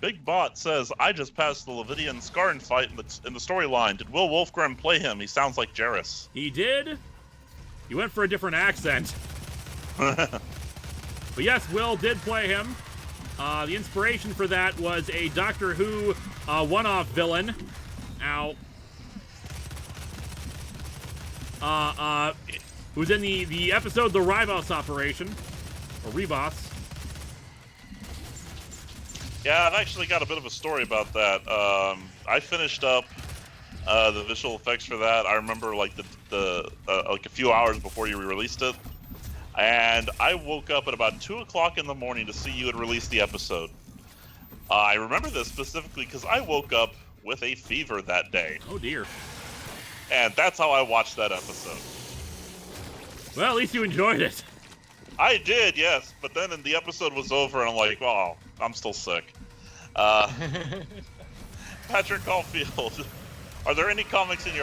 Big Bot says, I just passed the Levidian Skarn fight in the storyline. Did Will Wolfgram play him? He sounds like Jarrus. He did. He went for a different accent. But yes, Will did play him. The inspiration for that was a Doctor Who one-off villain. Ow. Who's in the episode The Rivos Operation. Or Rebos. Yeah, I've actually got a bit of a story about that. I finished up the visual effects for that. I remember like like a few hours before you released it. And I woke up at about 2 o'clock in the morning to see you had released the episode. I remember this specifically because I woke up with a fever that day. Oh dear. And that's how I watched that episode. Well, at least you enjoyed it. I did, yes. But then the episode was over and I'm like, oh, I'm still sick. Patrick Caulfield, are there any comics that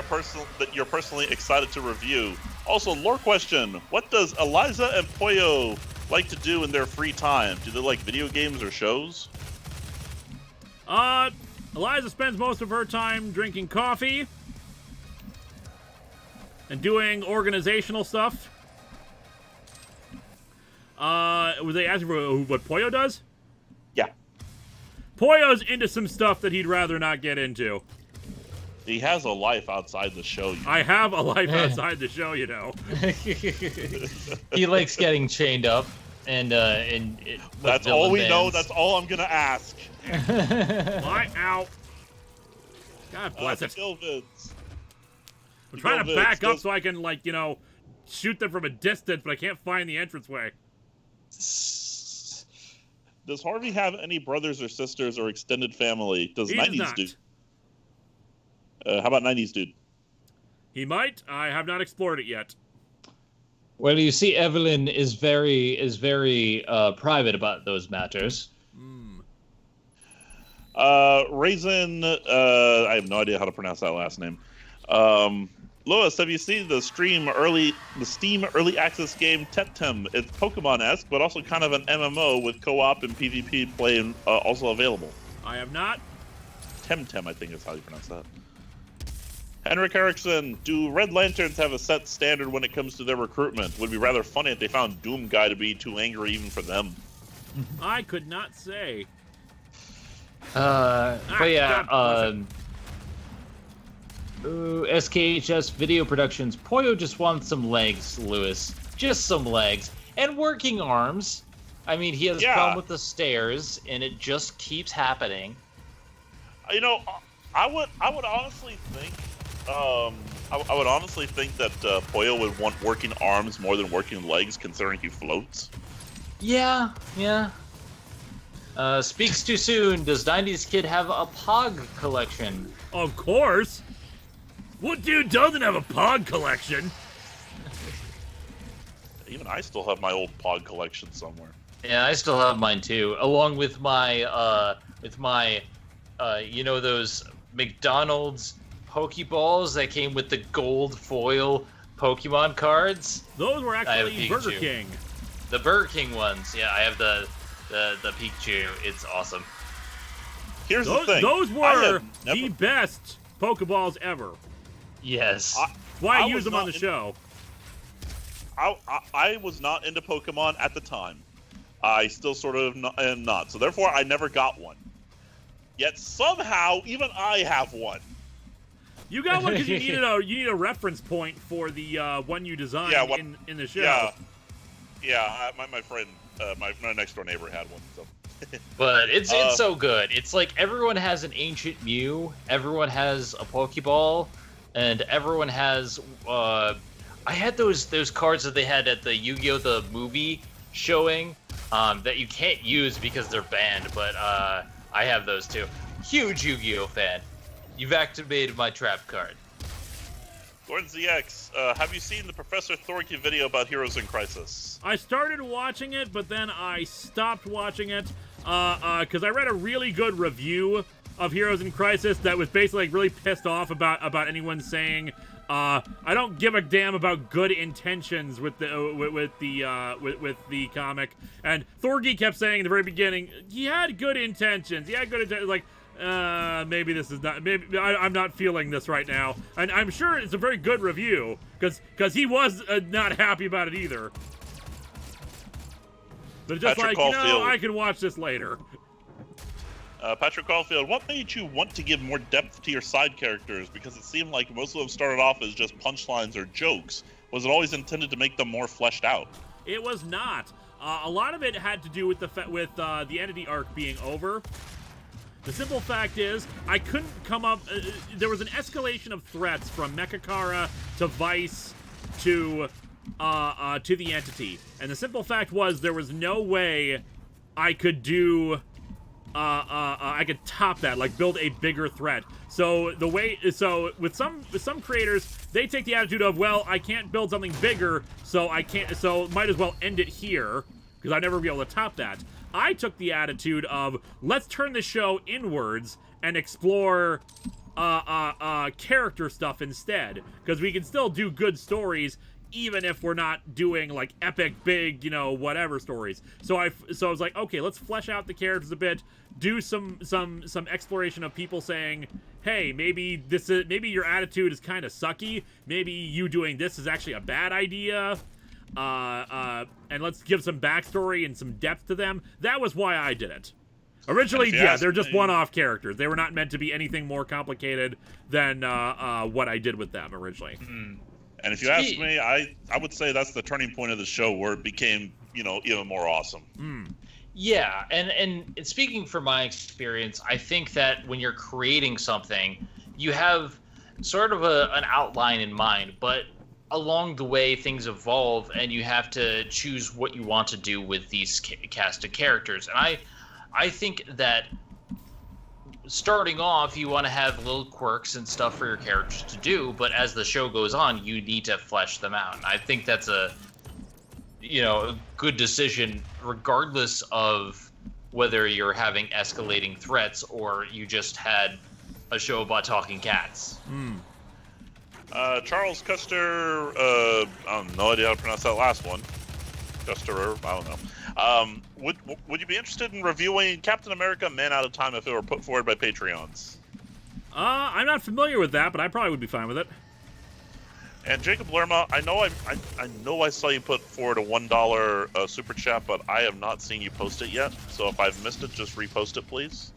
you're personally excited to review? Also, lore question, what does Eliza and Poyo like to do in their free time? Do they like video games or shows? Eliza spends most of her time drinking coffee and doing organizational stuff. Was they asking for what Pollo does? Yeah. Pollo's into some stuff that he'd rather not get into. He has a life outside the show. You know. I have a life outside the show, you know. He likes getting chained up, and that's all we know. That's all I'm gonna ask. Fly out. God bless it. I'm trying to back up so I can, like, you know, shoot them from a distance, but I can't find the entranceway. Does Harvey have any brothers or sisters or extended family? Does He 90s does not. dude? How about 90s dude? He might. I have not explored it yet. Well, you see, Evelyn is very private about those matters. Raisin, I have no idea how to pronounce that last name. Lois, have you seen the Steam early access game Temtem? It's Pokemon-esque, but also kind of an MMO with co-op and PvP play also available. I have not. Temtem, I think is how you pronounce that. Henrik Erickson, do Red Lanterns have a set standard when it comes to their recruitment? Would be rather funny if they found Doom Guy to be too angry even for them. I could not say. But yeah, SKHS Video Productions. Pollo just wants some legs, Lewis. Just some legs. And working arms. I mean, he has a problem with the stairs, and it just keeps happening. You know, I would honestly think, I would honestly think that Pollo would want working arms more than working legs, considering he floats. Yeah. Speaks too soon. Does 90s Kid have a Pog collection? Of course. What dude doesn't have a Pog collection? Even I still have my old Pog collection somewhere. Yeah, I still have mine too, along with my you know, those McDonald's Pokeballs that came with the gold foil Pokemon cards. Those were actually Burger King. The Burger King ones. Yeah, I have the Pikachu. It's awesome. Here's the thing. Those were the best Pokeballs ever. Yes. Why I use them on the show. I was not into Pokemon at the time. I still sort of am not. So therefore, I never got one. Yet somehow, even I have one. You got one because you need a reference point for the one you designed in the show. Yeah. My friend, my next door neighbor had one. So. But it's so good. It's like everyone has an ancient Mew, everyone has a Pokeball, and everyone has. I had those cards that they had at the Yu-Gi-Oh! The movie showing that you can't use because they're banned, but I have those too. Huge Yu-Gi-Oh! Fan. You've activated my trap card. Gordon ZX, have you seen the Professor Thorky video about Heroes in Crisis? I started watching it, but then I stopped watching it because I read a really good review of Heroes in Crisis that was basically like really pissed off about anyone saying I don't give a damn about good intentions with the comic. And Thorgy kept saying in the very beginning he had good intentions. He had good intentions. Like maybe this is not. Maybe I'm not feeling this right now. And I'm sure it's a very good review because he was not happy about it either. But just Patrick like, Caulfield. I can watch this later. Patrick Caulfield, what made you want to give more depth to your side characters? Because it seemed like most of them started off as just punchlines or jokes. Was it always intended to make them more fleshed out? It was not. A lot of it had to do with the Entity arc being over. The simple fact is, I couldn't come up. There was an escalation of threats from Mechakara to Vice to the Entity, and the simple fact was there was no way I could do. I could top that, like build a bigger threat. So with some creators, they take the attitude of, well, I can't build something bigger, so might as well end it here because I'll never be able to top that. I took the attitude of, let's turn the show inwards and explore character stuff instead, because we can still do good stories even if we're not doing like epic, big, whatever stories. So I was like, okay, let's flesh out the characters a bit, do some exploration of people saying, hey, maybe your attitude is kind of sucky. Maybe you doing this is actually a bad idea. And let's give some backstory and some depth to them. That was why I did it. Originally, they're just one-off characters. They were not meant to be anything more complicated than what I did with them originally. And if you ask me, I would say that's the turning point of the show where it became, even more awesome. Yeah, and speaking from my experience, I think that when you're creating something, you have sort of an outline in mind, but along the way things evolve and you have to choose what you want to do with these cast of characters. And I think that starting off, you want to have little quirks and stuff for your characters to do, but as the show goes on, you need to flesh them out. And I think that's a good decision, regardless of whether you're having escalating threats or you just had a show about talking cats. Charles Custer, I have no idea how to pronounce that last one. Custer, I don't know. Would you be interested in reviewing Captain America: Man Out of Time if it were put forward by Patreons? I'm not familiar with that, but I probably would be fine with it. And Jacob Lerma, I know I saw you put forward a $1 super chat, but I have not seen you post it yet. So if I've missed it, just repost it, please.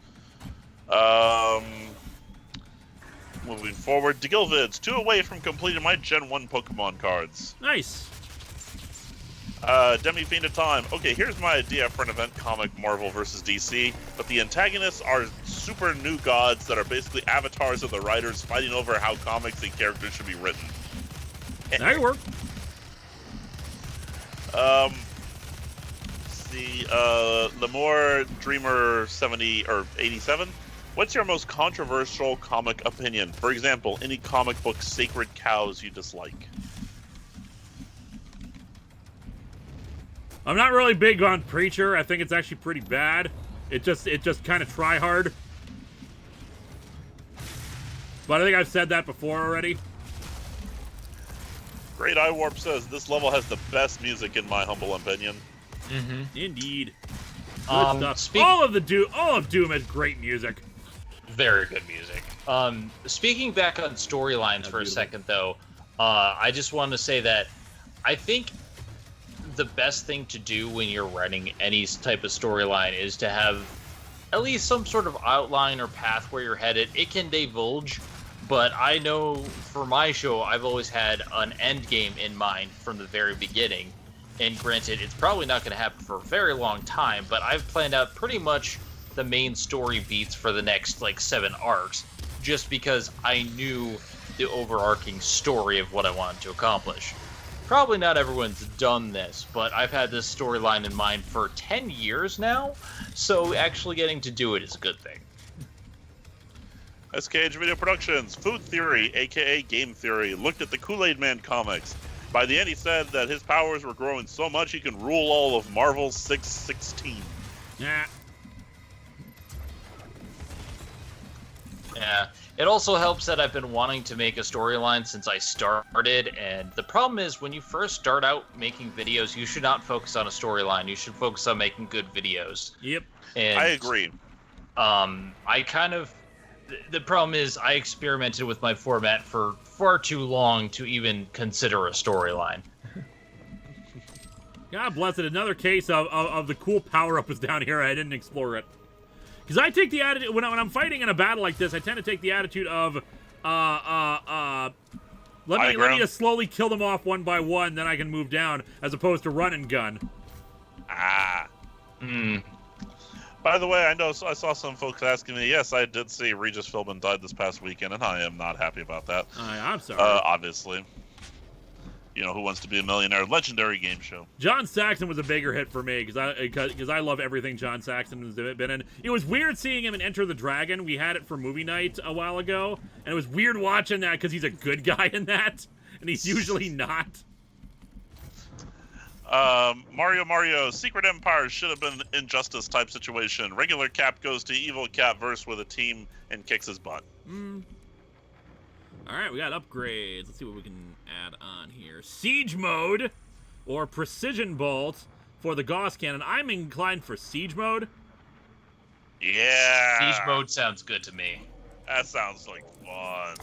Moving forward, DeGilvids, 2 away from completing my Gen 1 Pokemon cards. Nice. Demi Fiend of Time. Okay, here's my idea for an event comic, Marvel versus DC, but the antagonists are super new gods that are basically avatars of the writers fighting over how comics and characters should be written. That could work. Lemore Dreamer 70 or 87. What's your most controversial comic opinion? For example, any comic book sacred cows you dislike. I'm not really big on Preacher. I think it's actually pretty bad. It just kind of try hard. But I think I've said that before already. Great Eye Warp says this level has the best music in my humble opinion. Indeed. Good stuff. All of Doom has great music. Very good music. Speaking back on storylines for a second, though, I just want to say that I think the best thing to do when you're writing any type of storyline is to have at least some sort of outline or path where you're headed. It can divulge, but I know for my show, I've always had an end game in mind from the very beginning. And granted, it's probably not going to happen for a very long time, but I've planned out pretty much the main story beats for the next, 7 arcs, just because I knew the overarching story of what I wanted to accomplish. Probably not everyone's done this, but I've had this storyline in mind for 10 years now, so actually getting to do it is a good thing. SKH Video Productions, Food Theory, aka Game Theory, looked at the Kool-Aid Man comics. By the end, he said that his powers were growing so much he can rule all of Marvel's 616. Yeah. Yeah. It also helps that I've been wanting to make a storyline since I started, and the problem is when you first start out making videos, you should not focus on a storyline. You should focus on making good videos. Yep. And I agree. The problem is I experimented with my format for far too long to even consider a storyline. God bless it. Another case of the cool power-up is down here. I didn't explore it. Because I take the attitude, when I'm fighting in a battle like this, I tend to take the attitude of, let me just slowly kill them off one by one, then I can move down, as opposed to run and gun. By the way, I saw some folks asking me, yes, I did see Regis Philbin died this past weekend, and I am not happy about that. I'm sorry. Obviously. Who Wants to Be a Millionaire? Legendary game show. John Saxon was a bigger hit for me because I love everything John Saxon has been in. It was weird seeing him in Enter the Dragon. We had it for movie night a while ago, and it was weird watching that because he's a good guy in that, and he's usually not. Mario, Secret Empire should have been an Injustice type situation. Regular Cap goes to evil Cap verse with a team and kicks his butt. All right, we got upgrades. Let's see what we can add on here. Siege mode or precision bolt for the Gauss cannon. I'm inclined for siege mode. Yeah. Siege mode sounds good to me. That sounds like fun.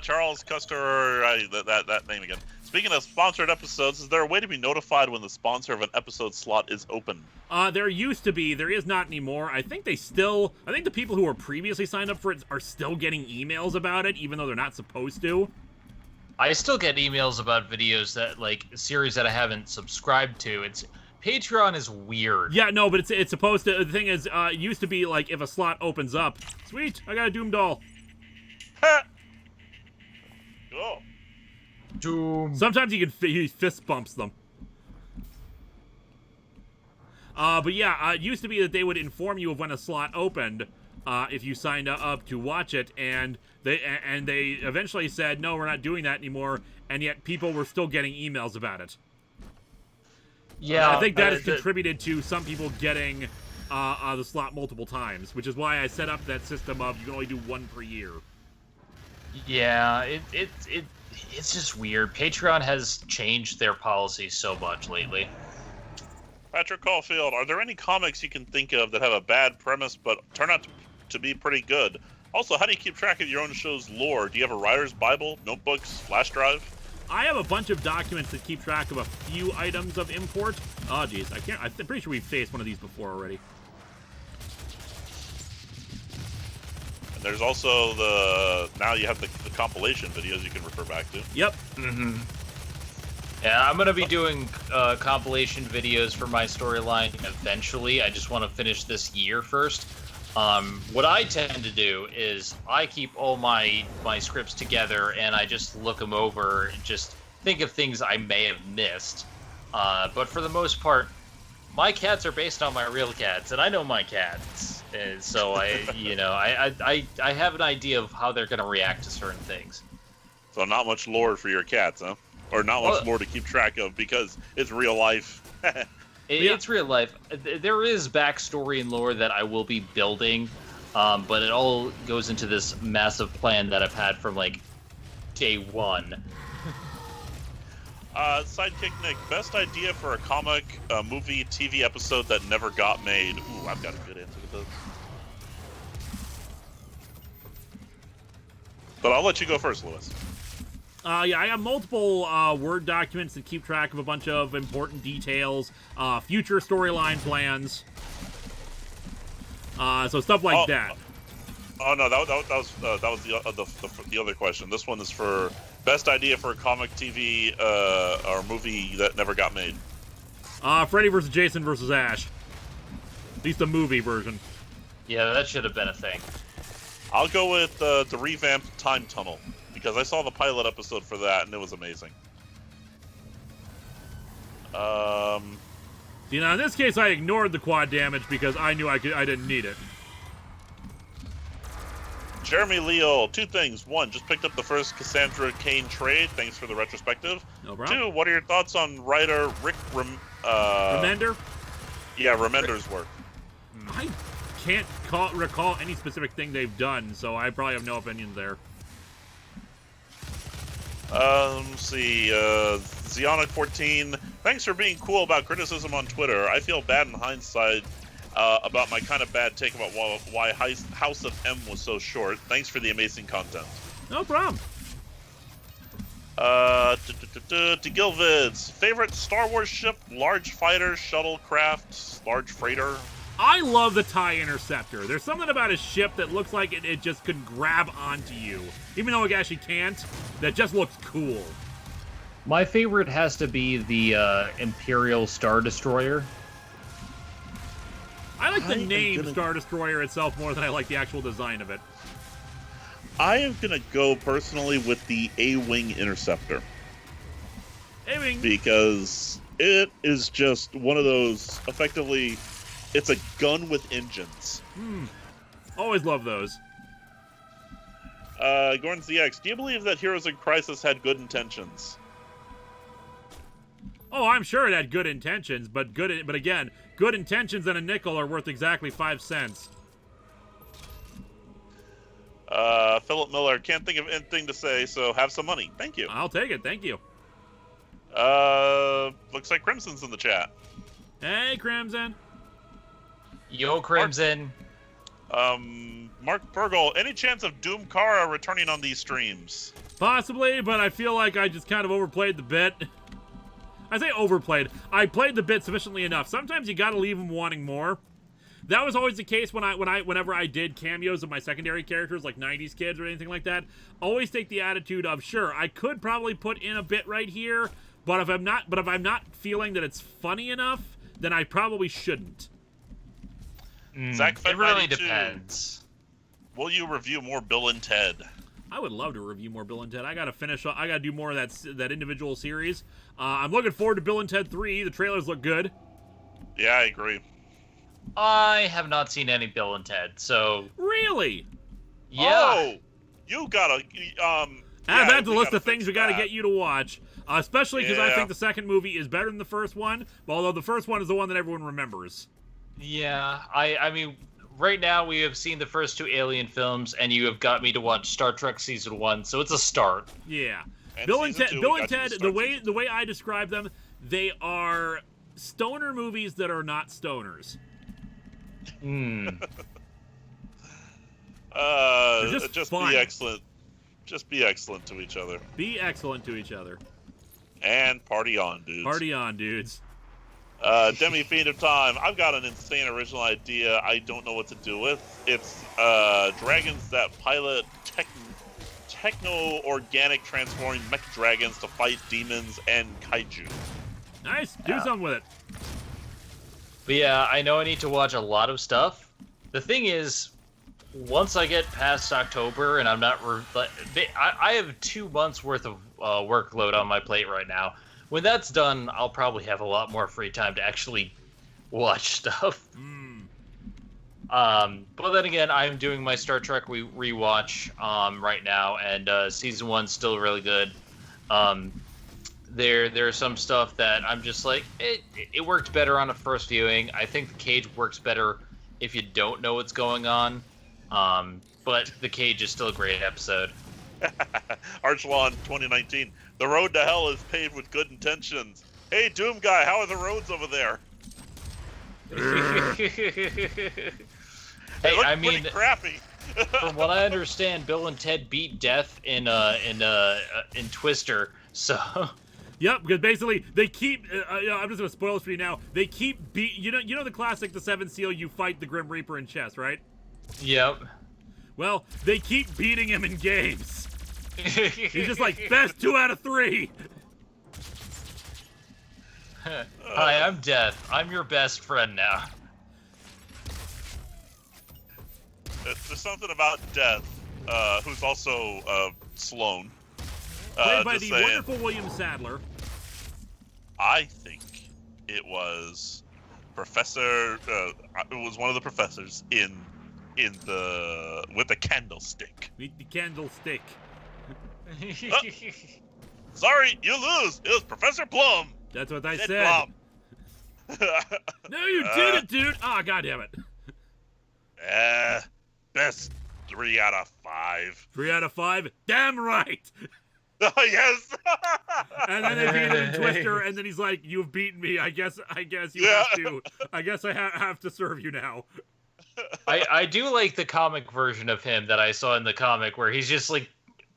Charles Custer, that name again. Speaking of sponsored episodes, is there a way to be notified when the sponsor of an episode slot is open? There used to be. There is not anymore. I think the people who were previously signed up for it are still getting emails about it, even though they're not supposed to. I still get emails about videos that, like, series that I haven't subscribed to. Patreon is weird. Yeah, no, but it's supposed to. The thing is, it used to be like if a slot opens up, sweet, I got a Doom doll. Ha! Cool. Doom. Sometimes he fist bumps them. But yeah, it used to be that they would inform you of when a slot opened if you signed up to watch it, and they eventually said, no, we're not doing that anymore, and yet people were still getting emails about it. Yeah, I think that has contributed to some people getting the slot multiple times, which is why I set up that system of you can only do one per year. Yeah, it's just weird. Patreon has changed their policy so much lately. Patrick Caulfield, are there any comics you can think of that have a bad premise but turn out to be pretty good? Also, how do you keep track of your own show's lore? Do you have a writer's Bible, notebooks, flash drive? I have a bunch of documents that keep track of a few items of import. Oh, geez, I'm pretty sure we've faced one of these before already. And there's also now you have the compilation videos you can refer back to. Yep. Mm-hmm. Yeah, I'm going to be doing compilation videos for my storyline eventually. I just want to finish this year first. What I tend to do is I keep all my scripts together and I just look them over and just think of things I may have missed. But for the most part, my cats are based on my real cats, and I know my cats. And so I have an idea of how they're going to react to certain things. So not much lore for your cats, huh? Or not much lore to keep track of because it's real life. It's real life. There is backstory and lore that I will be building, but it all goes into this massive plan that I've had from, like, day one. Sidekick Nick, best idea for a comic, movie, TV episode that never got made. Ooh, I've got a good answer to this. But I'll let you go first, Lois. Yeah, I have multiple Word documents that keep track of a bunch of important details, future storyline plans, so stuff like that. Oh no, that was the other question. This one is for best idea for a comic, TV, or movie that never got made. Freddy vs. Jason vs. Ash. At least the movie version. Yeah, that should have been a thing. I'll go with the revamped Time Tunnel. Because I saw the pilot episode for that, and it was amazing. You know, in this case, I ignored the quad damage because I knew I didn't need it. Jeremy Leal, two things. One, just picked up the first Cassandra Cain trade. Thanks for the retrospective. No problem. Two, what are your thoughts on writer Rick Remender? Yeah, Remender's work. I can't recall any specific thing they've done, so I probably have no opinions there. Let's see, Zionic14, thanks for being cool about criticism on Twitter. I feel bad in hindsight about my kind of bad take about why House of M was so short. Thanks for the amazing content. No problem. Gilvids, favorite Star Wars ship, large fighter, shuttlecraft, large freighter? I love the TIE Interceptor. There's something about a ship that looks like it just could grab onto you. Even though it actually can't, that just looks cool. My favorite has to be the Imperial Star Destroyer. I like the name Star Destroyer itself more than I like the actual design of it. I am going to go personally with the A-Wing Interceptor. A-Wing. Because it is just one of those, effectively, it's a gun with engines. Always love those. Gordon ZX, do you believe that Heroes in Crisis had good intentions? Oh, I'm sure it had good intentions, but again, good intentions and a nickel are worth exactly 5 cents. Philip Miller, can't think of anything to say, so have some money. Thank you. I'll take it. Thank you. Looks like Crimson's in the chat. Hey, Crimson. Yo, Crimson. Mark Burgle, any chance of Doomkara returning on these streams? Possibly, but I feel like I just kind of overplayed the bit. I say overplayed. I played the bit sufficiently enough. Sometimes you gotta leave them wanting more. That was always the case whenever I did cameos of my secondary characters, like 90s kids or anything like that. Always take the attitude of, sure, I could probably put in a bit right here, but if I'm not feeling that it's funny enough, then I probably shouldn't. Zach It really depends. Will you review more Bill and Ted? I would love to review more Bill and Ted. I gotta do more of that individual series. I'm looking forward to Bill and Ted 3. The trailers look good. Yeah, I agree. I have not seen any Bill and Ted, so... Really? Yeah. Oh, you gotta... Add that to the list of things we gotta get you to watch. Especially because I Yeah. think the second movie is better than the first one, although the first one is the one that everyone remembers. Yeah, I mean, right now we have seen the first 2 Alien films, and you have got me to watch Star Trek Season 1, so it's a start. Yeah. And Bill and season Ted, two, Bill we and got you Ted, to the start way I describe them, they are stoner movies that are not stoners. Hmm. They're just fun. be excellent. Just be excellent to each other. Be excellent to each other. And party on, dudes. Party on, dudes. Demi Fiend of Time. I've got an insane original idea I don't know what to do with. It's dragons that pilot techno-organic transforming mech dragons to fight demons and kaiju. Nice. Do something with it. But yeah, I know I need to watch a lot of stuff. The thing is, once I get past October and I'm not... I have 2 months worth of workload on my plate right now. When that's done, I'll probably have a lot more free time to actually watch stuff. But then again, I'm doing my Star Trek rewatch right now, and Season 1's still really good. There's some stuff that I'm just like, it worked better on a first viewing. I think The Cage works better if you don't know what's going on. But The Cage is still a great episode. Archlawn 2019. The road to hell is paved with good intentions. Hey, Doom Guy, how are the roads over there? Hey, I pretty mean, crappy. from what I understand, Bill and Ted beat death in Twister. So, Yep, because basically they keep. I'm just gonna spoil this for you now. They keep you know the classic, the Seventh Seal. You fight the Grim Reaper in chess, right? yep. Well, they keep beating him in games. He's just like best 2 out of 3. Hi, I'm Death. I'm your best friend now. There's something about Death, who's also Sloane. Played by just the saying. wonderful William Sadler. I think it was Professor. It was one of the professors with the candlestick. Meet the candlestick. Sorry, you lose. It was Professor Plum. That's what I Dead said. Plum. No, you did it, dude. Ah, God damn it. Best 3 out of 5. 3 out of 5. Damn right. Oh yes. And then they beat him in Twister, and then he's like, "You've beaten me. I guess you have to. I guess I have to serve you now." I do like the comic version of him that I saw in the comic where he's just like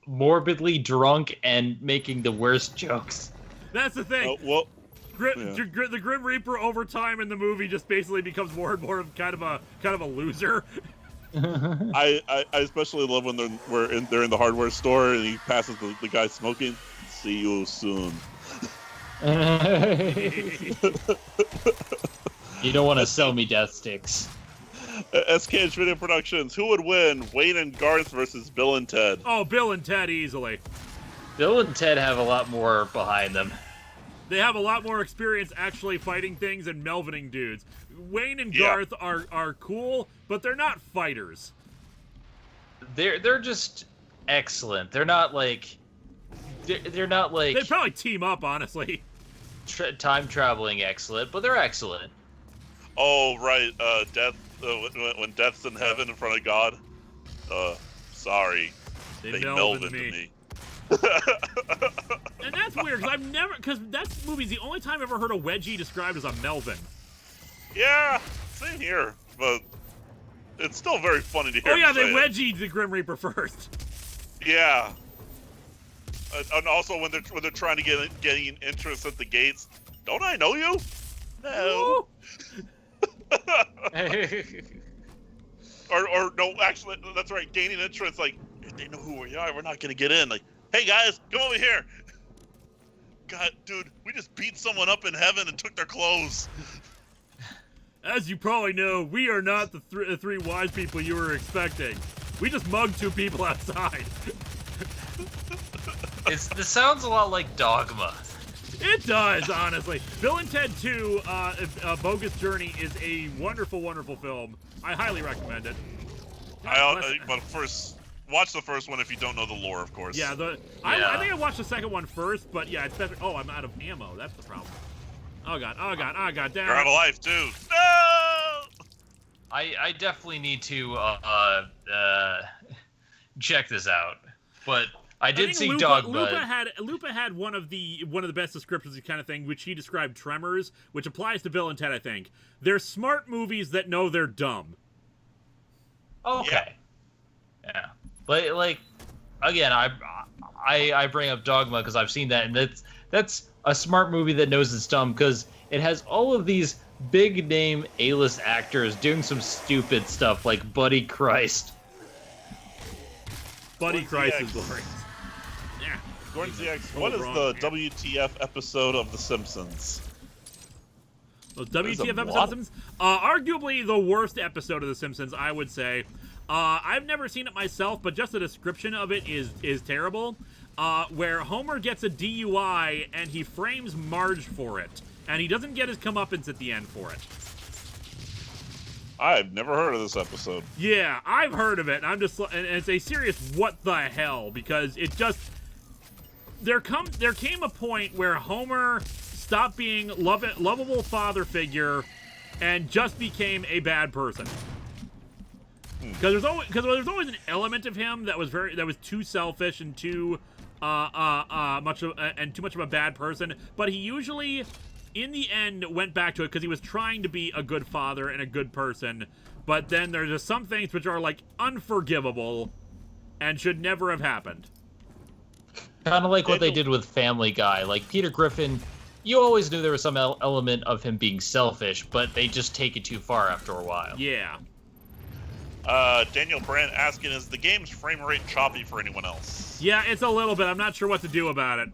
morbidly drunk and making the worst jokes. That's the thing. Well, The Grim Reaper over time in the movie just basically becomes more and more of kind of a loser. I especially love when they're in the hardware store and he passes the guy smoking. See you soon. You don't want to sell me death sticks. SKH Video Productions. Who would win? Wayne and Garth versus Bill and Ted. Oh, Bill and Ted easily. Bill and Ted have a lot more behind them. They have a lot more experience actually fighting things and melvining dudes. Wayne and Garth are cool, but they're not fighters. They're just excellent. They're not like they're not like They'd probably team up, honestly. time traveling excellent, but they're excellent. Oh right, Death. When Death's in heaven in front of God, Sorry. They They Melvin Melvin to me. And that's weird, because that movie's the only time I've ever heard a wedgie described as a Melvin. Yeah, same here, but it's still very funny to hear. Oh yeah, him they say it. wedgied the Grim Reaper first. Yeah. And also when they're trying to getting interest at the gates, don't I know you? No. or no, actually, that's right. Gaining entrance, like if they know who we are, we're not gonna get in. Like, hey guys, come over here. God, dude, we just beat someone up in heaven and took their clothes. As you probably know, we are not the three wise people you were expecting. We just mugged 2 people outside. This sounds a lot like Dogma. It does, honestly. Bill and Ted 2, Bogus Journey is a wonderful, wonderful film. I highly recommend it. But first, watch the first one if you don't know the lore, of course. Yeah, I think I watched the second one first, but yeah, it's better. Oh, I'm out of ammo. That's the problem. Oh god, damn. You're out of life too. No! I definitely need to check this out, but I did see Dogma. Lupa had one of the best descriptions of kind of thing, which he described Tremors, which applies to Bill and Ted. I think they're smart movies that know they're dumb. Okay. Yeah, but like, again, I bring up Dogma because I've seen that, and that's a smart movie that knows it's dumb because it has all of these big name A-list actors doing some stupid stuff like Buddy Christ. Buddy Christ is glorious. Yeah. Gordon ZX, what is the WTF episode of The Simpsons? The WTF episode of The Simpsons? Arguably the worst episode of The Simpsons, I would say. I've never seen it myself, but just the description of it is terrible. Where Homer gets a DUI and he frames Marge for it, and he doesn't get his comeuppance at the end for it. I've never heard of this episode. Yeah, I've heard of it. And it's a serious what the hell, because it just there came a point where Homer stopped being lovable father figure and just became a bad person. Because there's always an element of him that was too selfish and too much of a bad person, but he usually in the end went back to it because he was trying to be a good father and a good person. But then there's just some things which are like unforgivable and should never have happened. Kind of like what they did with Family Guy. Like Peter Griffin, you always knew there was some element of him being selfish, but they just take it too far after a while. Yeah. Daniel Brandt asking, is the game's frame rate choppy for anyone else? Yeah, it's a little bit. I'm not sure what to do about it.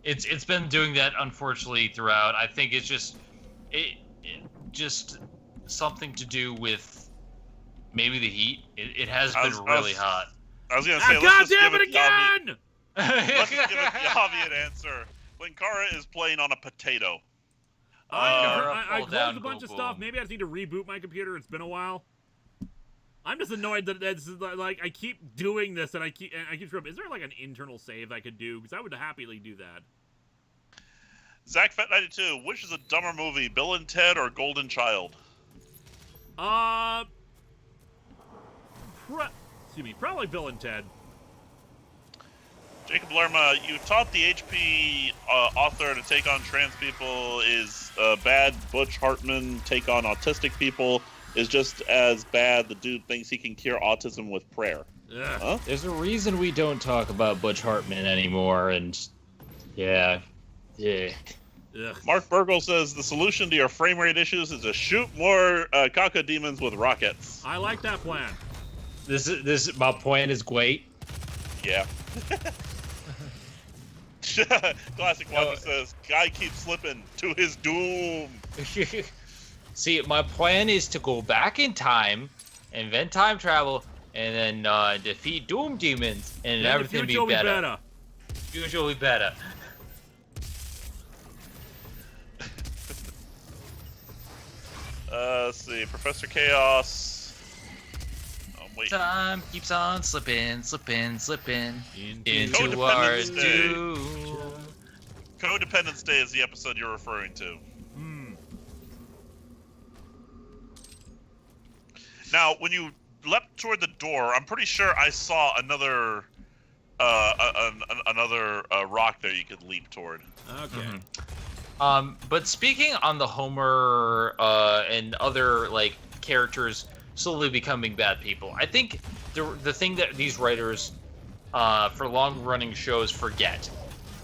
It's been doing that, unfortunately, throughout. I think it's just just something to do with maybe the heat. It has been really hot. I was gonna say, God damn it again! Let's give it the obvious answer. Linkara is playing on a potato. I closed a bunch of stuff. Maybe I just need to reboot my computer. It's been a while. I'm just annoyed that it's like I keep doing this and I keep screwing up. Is there like an internal save I could do? Because I would happily do that. Zach Fett 92, which is a dumber movie, Bill and Ted or Golden Child? Probably Bill and Ted. Jacob Lerma, you taught the HP author to take on trans people is bad. Butch Hartman take on autistic people is just as bad. The dude thinks he can cure autism with prayer. Huh? There's a reason we don't talk about Butch Hartman anymore, and yeah. Ugh. Mark Burgle says the solution to your frame rate issues is to shoot more caca demons with rockets. I like that plan. This my point is great. Yeah. Classic Wanda says, guy keeps slipping to his doom. See, my plan is to go back in time, invent time travel, and then defeat Doom Demons, and everything be better. Usually better. Let's see, Professor Chaos. Oh, wait. Time keeps on slipping into Codependence our Day. doom. Codependence Day is the episode you're referring to. Now, when you leapt toward the door, I'm pretty sure I saw another rock there you could leap toward. Okay. But speaking on the Homer and other like characters slowly becoming bad people, I think the thing that these writers for long-running shows forget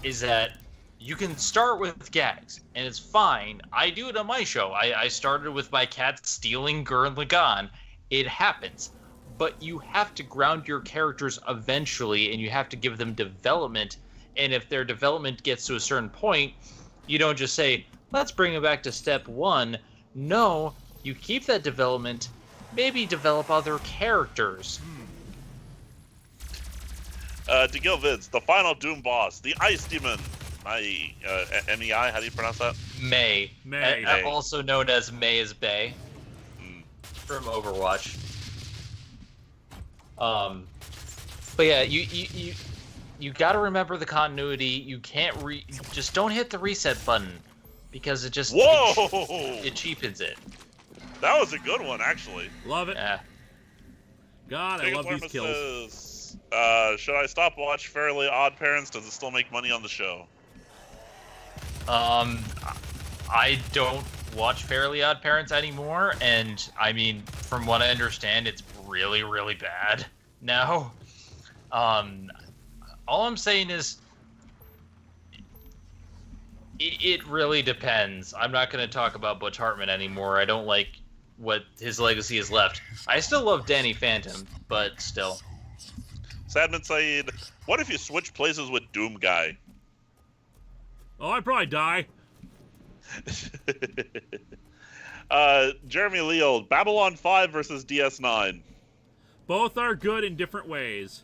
is that you can start with gags, and it's fine. I do it on my show. I started with my cat stealing Gurren Lagann. It happens. But you have to ground your characters eventually, and you have to give them development. And if their development gets to a certain point, you don't just say, let's bring it back to step one. No, you keep that development, maybe develop other characters. DeGil Vids, the final Doom boss, the Ice Demon. M-E-I, how do you pronounce that? May. Also known as May is Bay. From Overwatch. But yeah, you got to remember the continuity. You can't just don't hit the reset button because it just it cheapens it. That was a good one, actually. Love it. Yeah. God, I love these kills. Says, should I stop watch Fairly Odd Parents? Does it still make money on the show? I don't watch Fairly Odd Parents anymore, and I mean, from what I understand, it's really, really bad now. All I'm saying is, it really depends. I'm not going to talk about Butch Hartman anymore. I don't like what his legacy has left. I still love Danny Phantom, but still. Sadman Saeed, what if you switch places with Doom Guy? Oh, I'd probably die. Jeremy Leo, Babylon 5 versus DS9. Both are good in different ways.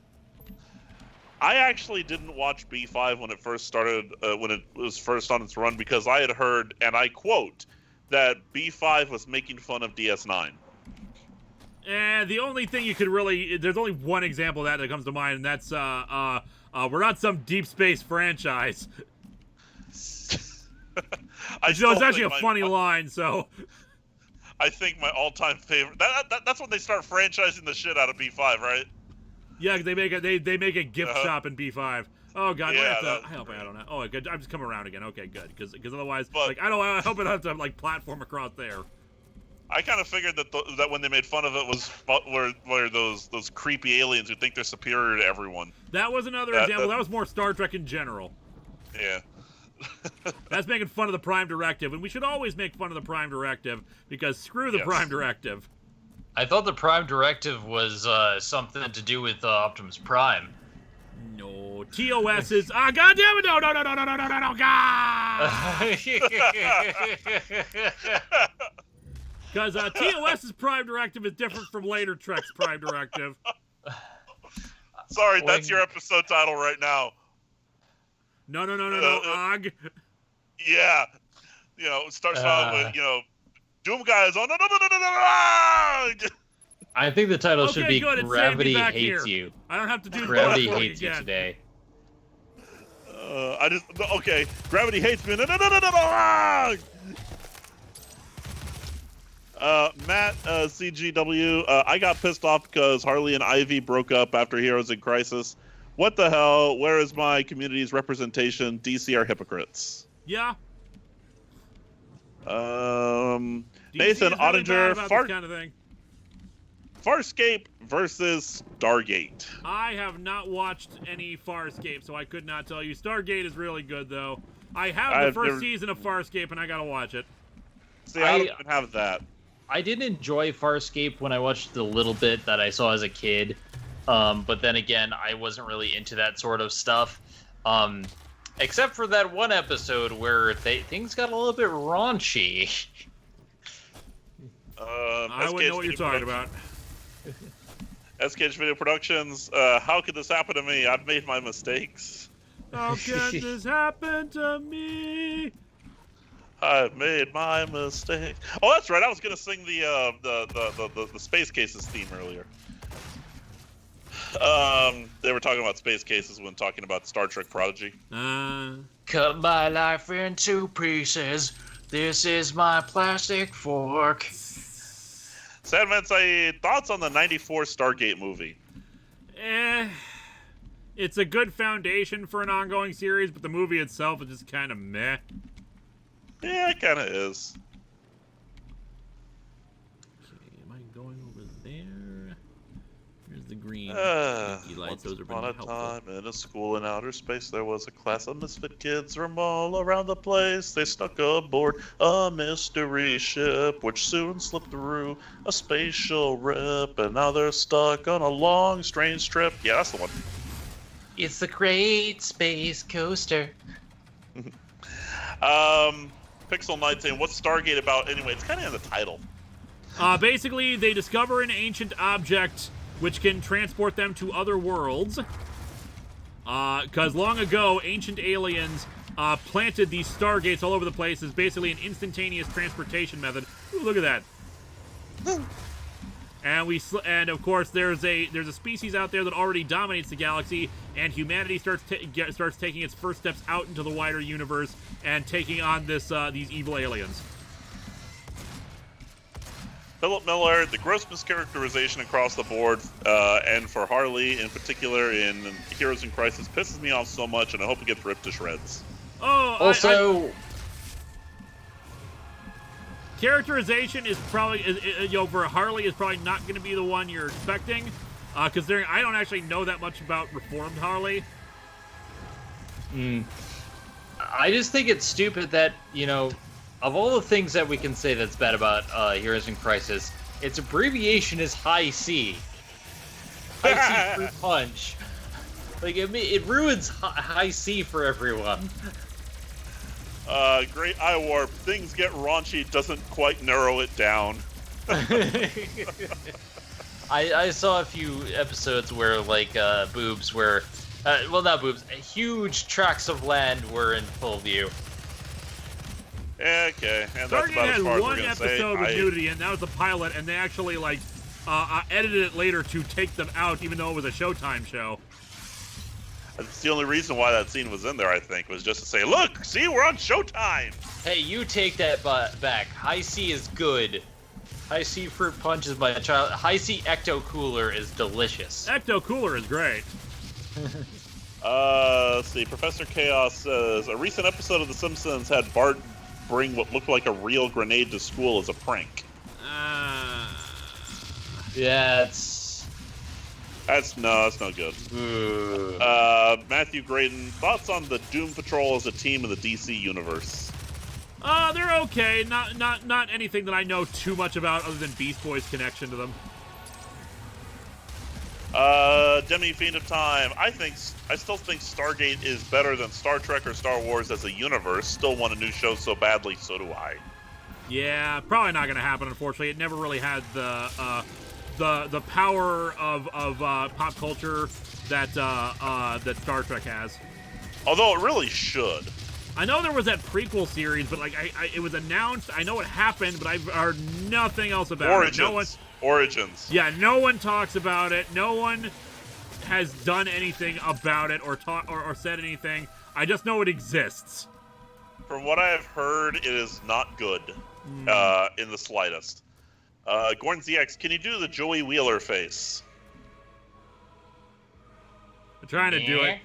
I actually didn't watch B5 when it first started, when it was first on its run, because I had heard, and I quote, that B5 was making fun of DS9. And the only thing you could really, there's only one example of that comes to mind, and that's, we're not some Deep Space franchise. It's actually a funny line, so. I think my all-time favorite. That's when they start franchising the shit out of B5, right? Yeah, they make a gift shop in B5. Oh god, yeah, I hope I don't know. Oh, good. I'm just coming around again. Okay, good, because otherwise, like, I hope I don't have to like platform across there. I kind of figured that when they made fun of it was where those creepy aliens who think they're superior to everyone. That was another example. That was more Star Trek in general. Yeah. That's making fun of the Prime Directive, and we should always make fun of the Prime Directive, because screw the Prime Directive. I thought the Prime Directive was something to do with Optimus Prime. No, TOS is... Ah, God damn it! No, God! Because TOS's Prime Directive is different from later Trek's Prime Directive. Sorry, that's your episode title right now. No, Ogg. Yeah. You know, it starts out with, Doom Guy is on. I think the title should be good, Gravity Hates You. I don't have to do Gravity Hates You today. Okay. Gravity hates me. Matt, CGW, I got pissed off because Harley and Ivy broke up after Heroes in Crisis. What the hell? Where is my community's representation? DC are hypocrites. Yeah. Nathan Ottinger, really Farscape versus Stargate. I have not watched any Farscape, so I could not tell you. Stargate is really good, though. I have the first season of Farscape, and I gotta watch it. See, I don't even have that. I did enjoy Farscape when I watched the little bit that I saw as a kid. But then again, I wasn't really into that sort of stuff. Except for that one episode where things got a little bit raunchy. I wouldn't know what you're talking about. SKH Video Productions, how could this happen to me? I've made my mistakes. How can this happen to me? I've made my mistakes. Oh, that's right. I was gonna sing the Space Cases theme earlier. They were talking about Space Cases when talking about Star Trek Prodigy. Cut my life into pieces. This is my plastic fork. Sandman say thoughts on the '94 Stargate movie. It's a good foundation for an ongoing series, but the movie itself is just kind of meh. Yeah, it kind of is. Okay, am I going over there? Here's the green lights. Once Those are upon pretty a helpful. time in a school in outer space, there was a class of misfit kids from all around the place. They snuck aboard a mystery ship, which soon slipped through a spatial rip, and now they're stuck on a long, strange trip. Yeah, that's the one. It's the Great Space Coaster. Pixel Knight saying, what's Stargate about anyway? It's kind of in the title. Basically, they discover an ancient object which can transport them to other worlds. Because long ago, ancient aliens planted these stargates all over the place as basically an instantaneous transportation method. Ooh, look at that. And of course, there's a species out there that already dominates the galaxy, and humanity starts taking its first steps out into the wider universe and taking on these evil aliens. Philip Miller, the gross mischaracterization across the board, and for Harley in particular in Heroes in Crisis, pisses me off so much, and I hope it gets ripped to shreds. Oh, Also, characterization is probably, for Harley is probably not going to be the one you're expecting, considering I don't actually know that much about reformed Harley. I just think it's stupid that, of all the things that we can say that's bad about Heroes in Crisis, its abbreviation is High C. High C Fruit Punch. Like, it ruins High C for everyone. Great Eye Warp. Things get raunchy doesn't quite narrow it down. I saw a few episodes where, boobs were... not boobs. Huge tracts of land were in full view. Yeah, okay. And that's Stargate about as had far as we're one going to say. episode with nudity, and that was the pilot, and they actually, edited it later to take them out, even though it was a Showtime show. That's the only reason why that scene was in there, I think, was just to say, look, see, we're on Showtime! Hey, you take that back. High C is good. High C Fruit Punch is my child. High C Ecto Cooler is delicious. Ecto Cooler is great. Let's see. Professor Chaos says, a recent episode of The Simpsons had Bart bring what looked like a real grenade to school as a prank. Yeah, That's no good. Matthew Graydon, thoughts on the Doom Patrol as a team in the DC universe? They're okay. Not anything that I know too much about other than Beast Boy's connection to them. Demi Fiend of Time, I still think Stargate is better than Star Trek or Star Wars as a universe. Still want a new show so badly, so do I. Yeah, probably not going to happen, unfortunately. It never really had the power of pop culture that Star Trek has. Although it really should. I know there was that prequel series, but it was announced. I know it happened, but I've heard nothing else about it. Origins. Yeah, no one talks about it. No one has done anything about it or said anything. I just know it exists. From what I have heard, it is not good in the slightest. Gorn ZX, can you do the Joey Wheeler face? I'm trying to do it.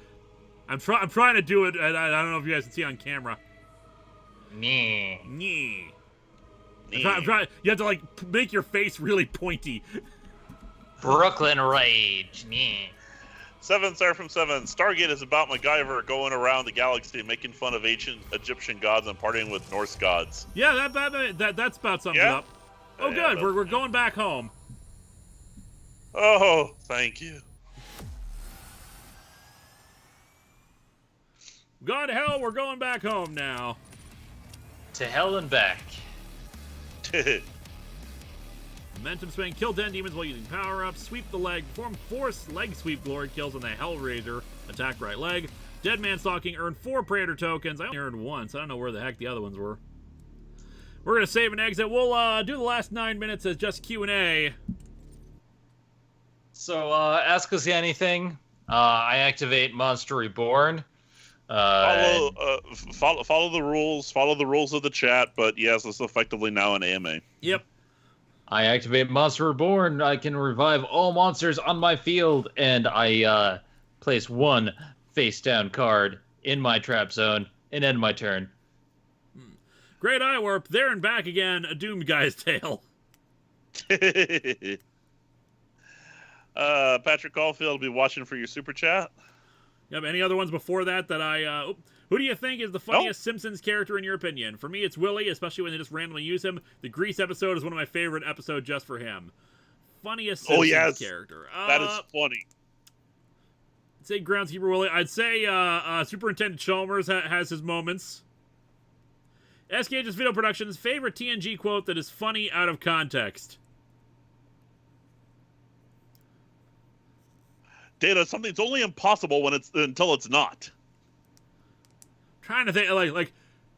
I'm trying to do it, and I don't know if you guys can see on camera. Nee. I'm trying. You have to make your face really pointy. Brooklyn Rage. Nee. 7 Seraphim 7. Stargate is about MacGyver going around the galaxy making fun of ancient Egyptian gods and partying with Norse gods. Yeah, that's about something up. Oh, yeah, good. We're going back home. Oh, thank you. Gone to hell. We're going back home now. To hell and back. Momentum swing, kill 10 demons while using power-ups, sweep the leg, perform force leg sweep glory kills on the Hellraiser, attack right leg. Dead Man Stalking, earn 4 Praetor tokens. I only earned 1, so I don't know where the heck the other ones were. We're going to save and exit. We'll do the last 9 minutes as just Q&A. So, ask us anything. I activate Monster Reborn. Follow the rules. Follow the rules of the chat. But yes, it's effectively now an AMA. Yep. I activate Monster Reborn. I can revive all monsters on my field, and I place one face-down card in my trap zone and end my turn. Great Eye Warp, there and back again, a doomed guy's tale. Patrick Caulfield will be watching for your super chat. Yep, any other ones before that I... Who do you think is the funniest Simpsons character in your opinion? For me, it's Willie, especially when they just randomly use him. The Grease episode is one of my favorite episodes just for him. Funniest Simpsons character. That is funny. I'd say Groundskeeper Willie. I'd say Superintendent Chalmers has his moments. SKH's Video Productions' favorite TNG quote that is funny out of context. Data, something's only impossible until it's not. Trying to think,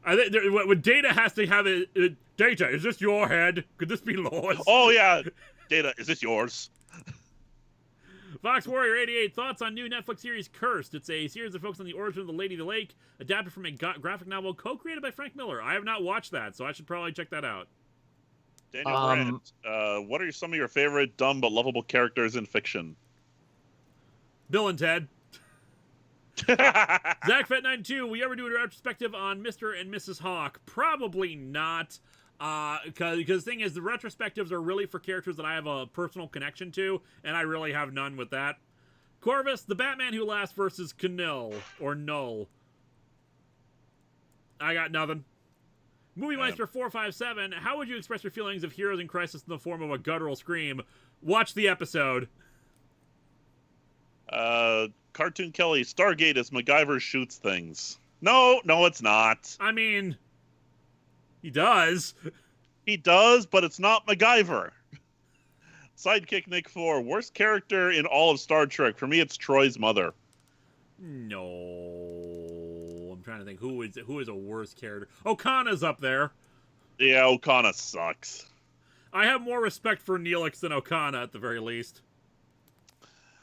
I think when Data has to have it. Data, is this your head? Could this be Lois? Oh yeah, Data, is this yours? Fox Warrior 88 thoughts on new Netflix series Cursed. It's a series that focuses on the origin of the Lady of the Lake, adapted from a graphic novel co-created by Frank Miller. I have not watched that, so I should probably check that out. Daniel Grant, what are some of your favorite dumb but lovable characters in fiction? Bill and Ted. ZachFet92, will you ever do a retrospective on Mr. and Mrs. Hawk? Probably not. Because the thing is, the retrospectives are really for characters that I have a personal connection to, and I really have none with that. Corvus, the Batman Who Laughs versus Canil, or Null. I got nothing. Movie Meister 457, how would you express your feelings of heroes in crisis in the form of a guttural scream? Watch the episode. Cartoon Kelly, Stargate is MacGyver shoots things. No, it's not. I mean, he does. He does, but it's not MacGyver. Sidekick Nick 4, worst character in all of Star Trek. For me, it's Troy's mother. No. I'm trying to think who is a worse character. Okana's up there. Yeah, Okana sucks. I have more respect for Neelix than Okana at the very least.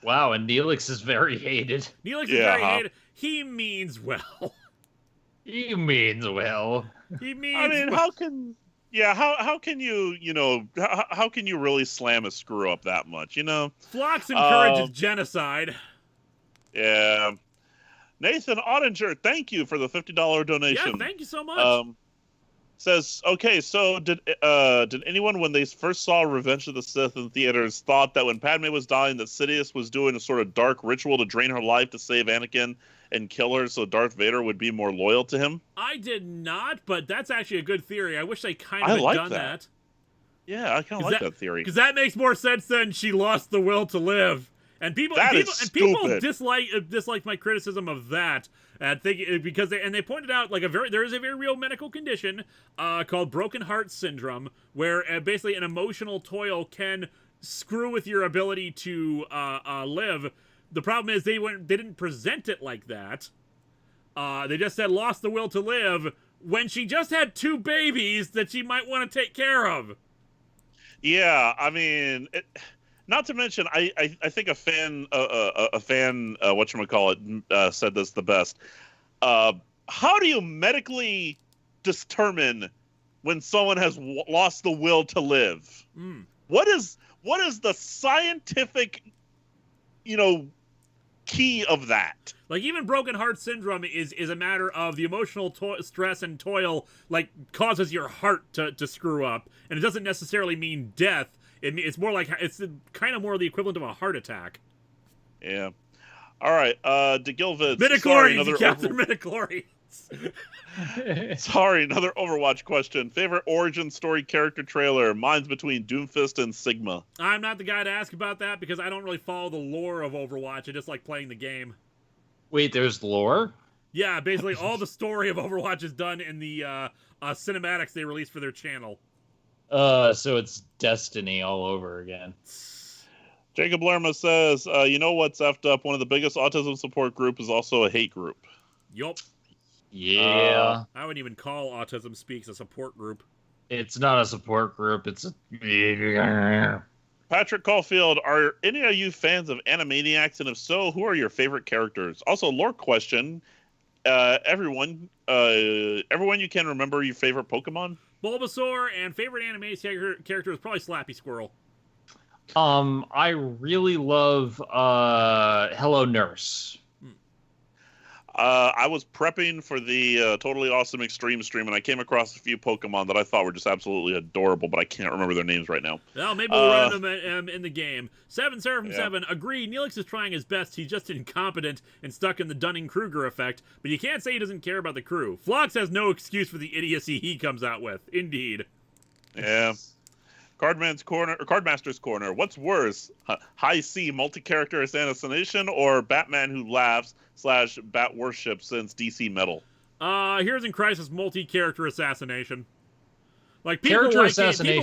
Wow, and Neelix is very hated. Neelix is very hated. He means well. He means well. He means I mean, well. how can you how can you really slam a screw up that much, Phlox encourages genocide. Yeah. Nathan Ottinger, thank you for the $50 donation. Yeah, thank you so much. Says, okay, so did anyone, when they first saw Revenge of the Sith in theaters, thought that when Padme was dying, that Sidious was doing a sort of dark ritual to drain her life to save Anakin and kill her so Darth Vader would be more loyal to him? I did not, but that's actually a good theory. I wish they kind of had done that. Yeah, I kind of like that theory. Because that makes more sense than she lost the will to live. And people dislike my criticism of that. Because they pointed out there is a very real medical condition called broken heart syndrome, where basically an emotional toil can screw with your ability to live. The problem is they didn't present it like that. They just said lost the will to live when she just had 2 babies that she might want to take care of. Yeah, I mean. Not to mention, I think a fan whatchamacallit, said this the best. How do you medically determine when someone has lost the will to live? Mm. What is the scientific, key of that? Like, even broken heart syndrome is a matter of the emotional stress and toil, causes your heart to screw up, and it doesn't necessarily mean death. It's more like it's kind of more the equivalent of a heart attack. Yeah. All right. DeGilvid. Midichlorians. Sorry, another Overwatch question. Favorite origin story character trailer? Mine's between Doomfist and Sigma. I'm not the guy to ask about that because I don't really follow the lore of Overwatch. I just like playing the game. Wait, there's lore? Yeah, basically all the story of Overwatch is done in the cinematics they released for their channel. So it's Destiny all over again. Jacob Lerma says, you know what's effed up? One of the biggest autism support group is also a hate group. Yup. Yeah. I wouldn't even call Autism Speaks a support group. It's not a support group. It's a... Patrick Caulfield, are any of you fans of Animaniacs? And if so, who are your favorite characters? Also, lore question. Everyone you can remember your favorite Pokemon? Bulbasaur, and favorite anime character is probably Slappy Squirrel. I really love Hello Nurse. I was prepping for the Totally Awesome Extreme stream, and I came across a few Pokemon that I thought were just absolutely adorable, but I can't remember their names right now. Well, maybe we'll run them in the game. 7 Seraphim 7, agree, Neelix is trying his best. He's just incompetent and stuck in the Dunning-Kruger effect, but you can't say he doesn't care about the crew. Phlox has no excuse for the idiocy he comes out with. Indeed. Yeah. Cardmaster's Corner. What's worse, High C multi-character assassination or Batman who laughs / Bat worship since DC Metal? Heroes in Crisis multi-character assassination. Like people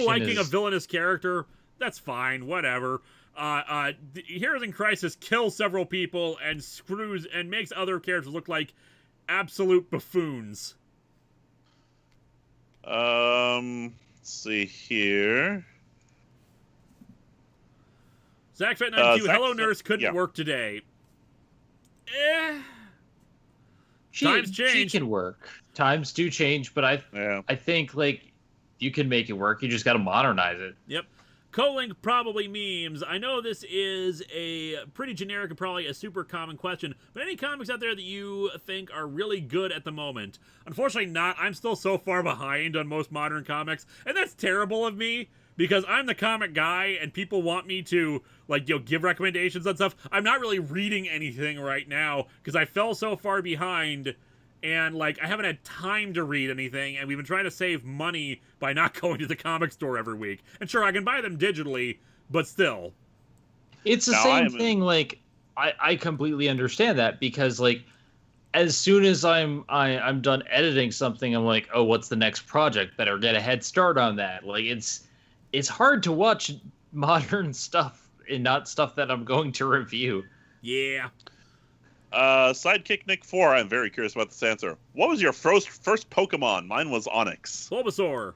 liking a villainous character, that's fine, whatever. Heroes in Crisis kills several people and screws and makes other characters look like absolute buffoons. Let's see here. ZachFet92, Hello Nurse couldn't work today. Times change. She can work. Times do change, but I think like you can make it work. You just got to modernize it. Yep. Colink probably memes. I know this is a pretty generic and probably a super common question, but any comics out there that you think are really good at the moment? Unfortunately not. I'm still so far behind on most modern comics, and that's terrible of me because I'm the comic guy and people want me to like, give recommendations and stuff. I'm not really reading anything right now because I fell so far behind. And, like, I haven't had time to read anything, and we've been trying to save money by not going to the comic store every week. And sure, I can buy them digitally, but still. It's the same thing, like, I completely understand that, because, like, as soon as I'm done editing something, I'm like, oh, what's the next project? Better get a head start on that. Like, it's hard to watch modern stuff and not stuff that I'm going to review. Yeah. Sidekick Nick 4, I'm very curious about this answer. What was your first Pokemon? Mine was Onix. Bulbasaur.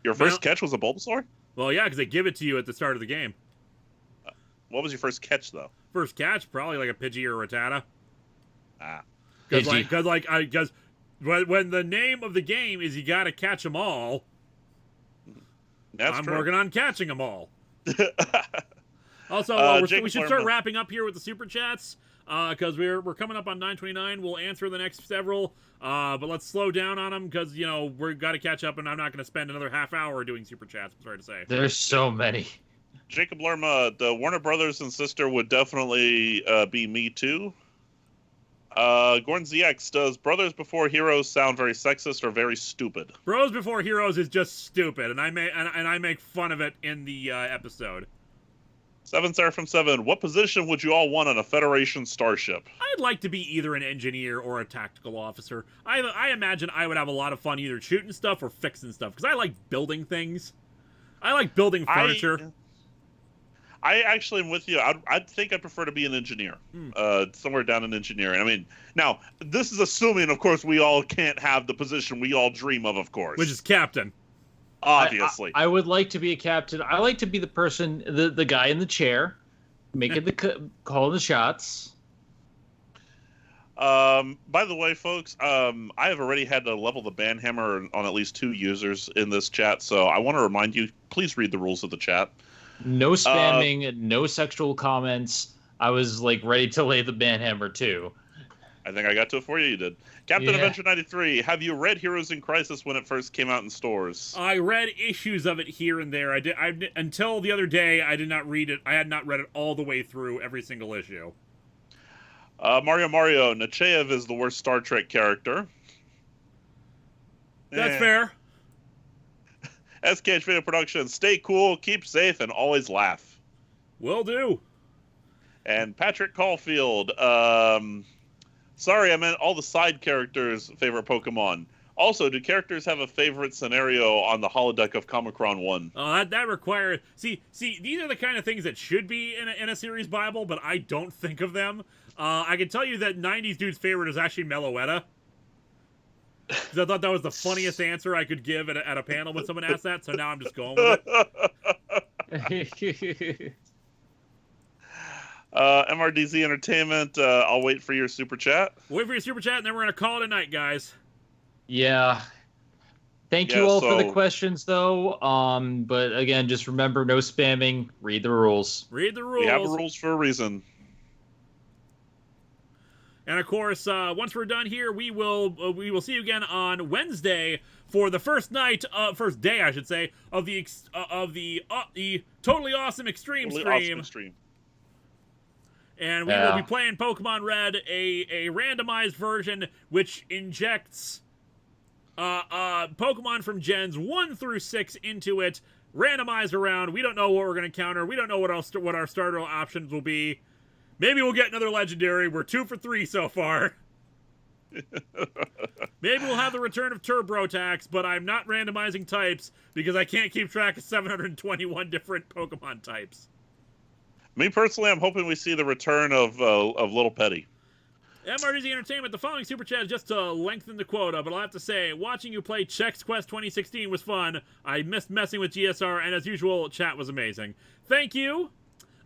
Your first catch was a Bulbasaur? Well, yeah, because they give it to you at the start of the game. What was your first catch, though? First catch? Probably like a Pidgey or a Rattata. Because when the name of the game is you gotta catch them all, I'm working on catching them all. Also, we should start wrapping up here with the super chats because we're coming up on 9:29. We'll answer the next several, but let's slow down on them because we've got to catch up, and I'm not going to spend another half hour doing super chats. I'm sorry to say. There's so many. Jacob Lerma, the Warner Brothers and sister would definitely be me too. Gordon ZX, does Brothers Before Heroes sound very sexist or very stupid? Bros Before Heroes is just stupid, and I make fun of it in the episode. 7 Seraphim 7, what position would you all want on a Federation starship? I'd like to be either an engineer or a tactical officer. I imagine I would have a lot of fun either shooting stuff or fixing stuff, because I like building things. I like building furniture. I actually am with you. I think I'd prefer to be an engineer, somewhere down in engineering. I mean, now, this is assuming, of course, we all can't have the position we all dream of course. Which is captain. Obviously. I would like to be a captain. I like to be the person, the guy in the chair, making calling the shots. By the way, folks, I have already had to level the banhammer on at least 2 users in this chat, so I want to remind you, please read the rules of the chat. No spamming, no sexual comments. I was like ready to lay the banhammer too. I think I got to it for you. You did. Captain Adventure 93, have you read Heroes in Crisis when it first came out in stores? I read issues of it here and there. Until the other day, I did not read it. I had not read it all the way through every single issue. Mario, Nechayev is the worst Star Trek character. That's fair. SKH Video Production, stay cool, keep safe, and always laugh. Will do. And Patrick Caulfield, sorry, I meant all the side characters' favorite Pokemon. Also, do characters have a favorite scenario on the holodeck of Comicron 1? That requires... See, these are the kind of things that should be in a series Bible, but I don't think of them. I can tell you that 90s dude's favorite is actually Meloetta. Because I thought that was the funniest answer I could give at a panel when someone asked that, so now I'm just going with it. MRDZ Entertainment, I'll wait for your super chat. Wait for your super chat, and then we're going to call it a night, guys. Yeah. Thank you all for the questions, though. But again, just remember, no spamming. Read the rules. Read the rules. We have rules for a reason. And of course, once we're done here, we will see you again on Wednesday for the first day, I should say, of the totally awesome extreme stream. And we will be playing Pokemon Red, a randomized version which injects Pokemon from Gens 1 through 6 into it, randomized around. We don't know what we're going to counter. We don't know what our starter options will be. Maybe we'll get another legendary. We're 2 for 3 so far. Maybe we'll have the return of Turbotax, but I'm not randomizing types because I can't keep track of 721 different Pokemon types. Me personally, I'm hoping we see the return of Little Petty. MRDZ Entertainment, the following super chat is just to lengthen the quota, but I'll have to say, watching you play Chex Quest 2016 was fun. I missed messing with GSR, and as usual, chat was amazing. Thank you.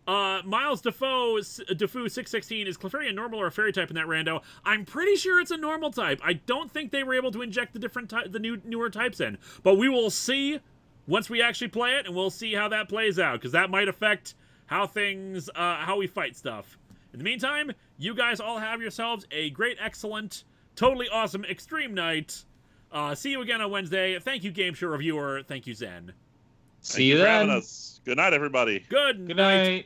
Miles Defoe 616, is Clefairy a normal or a fairy type in that rando? I'm pretty sure it's a normal type. I don't think they were able to inject the newer types in, but we will see once we actually play it, and we'll see how that plays out, because that might affect how we fight stuff. In the meantime, you guys all have yourselves a great, excellent, totally awesome extreme night. See you again on Wednesday. Thank you, Game Show Reviewer. Thank you, Zen. See you then. Good night, everybody. Good night, everybody.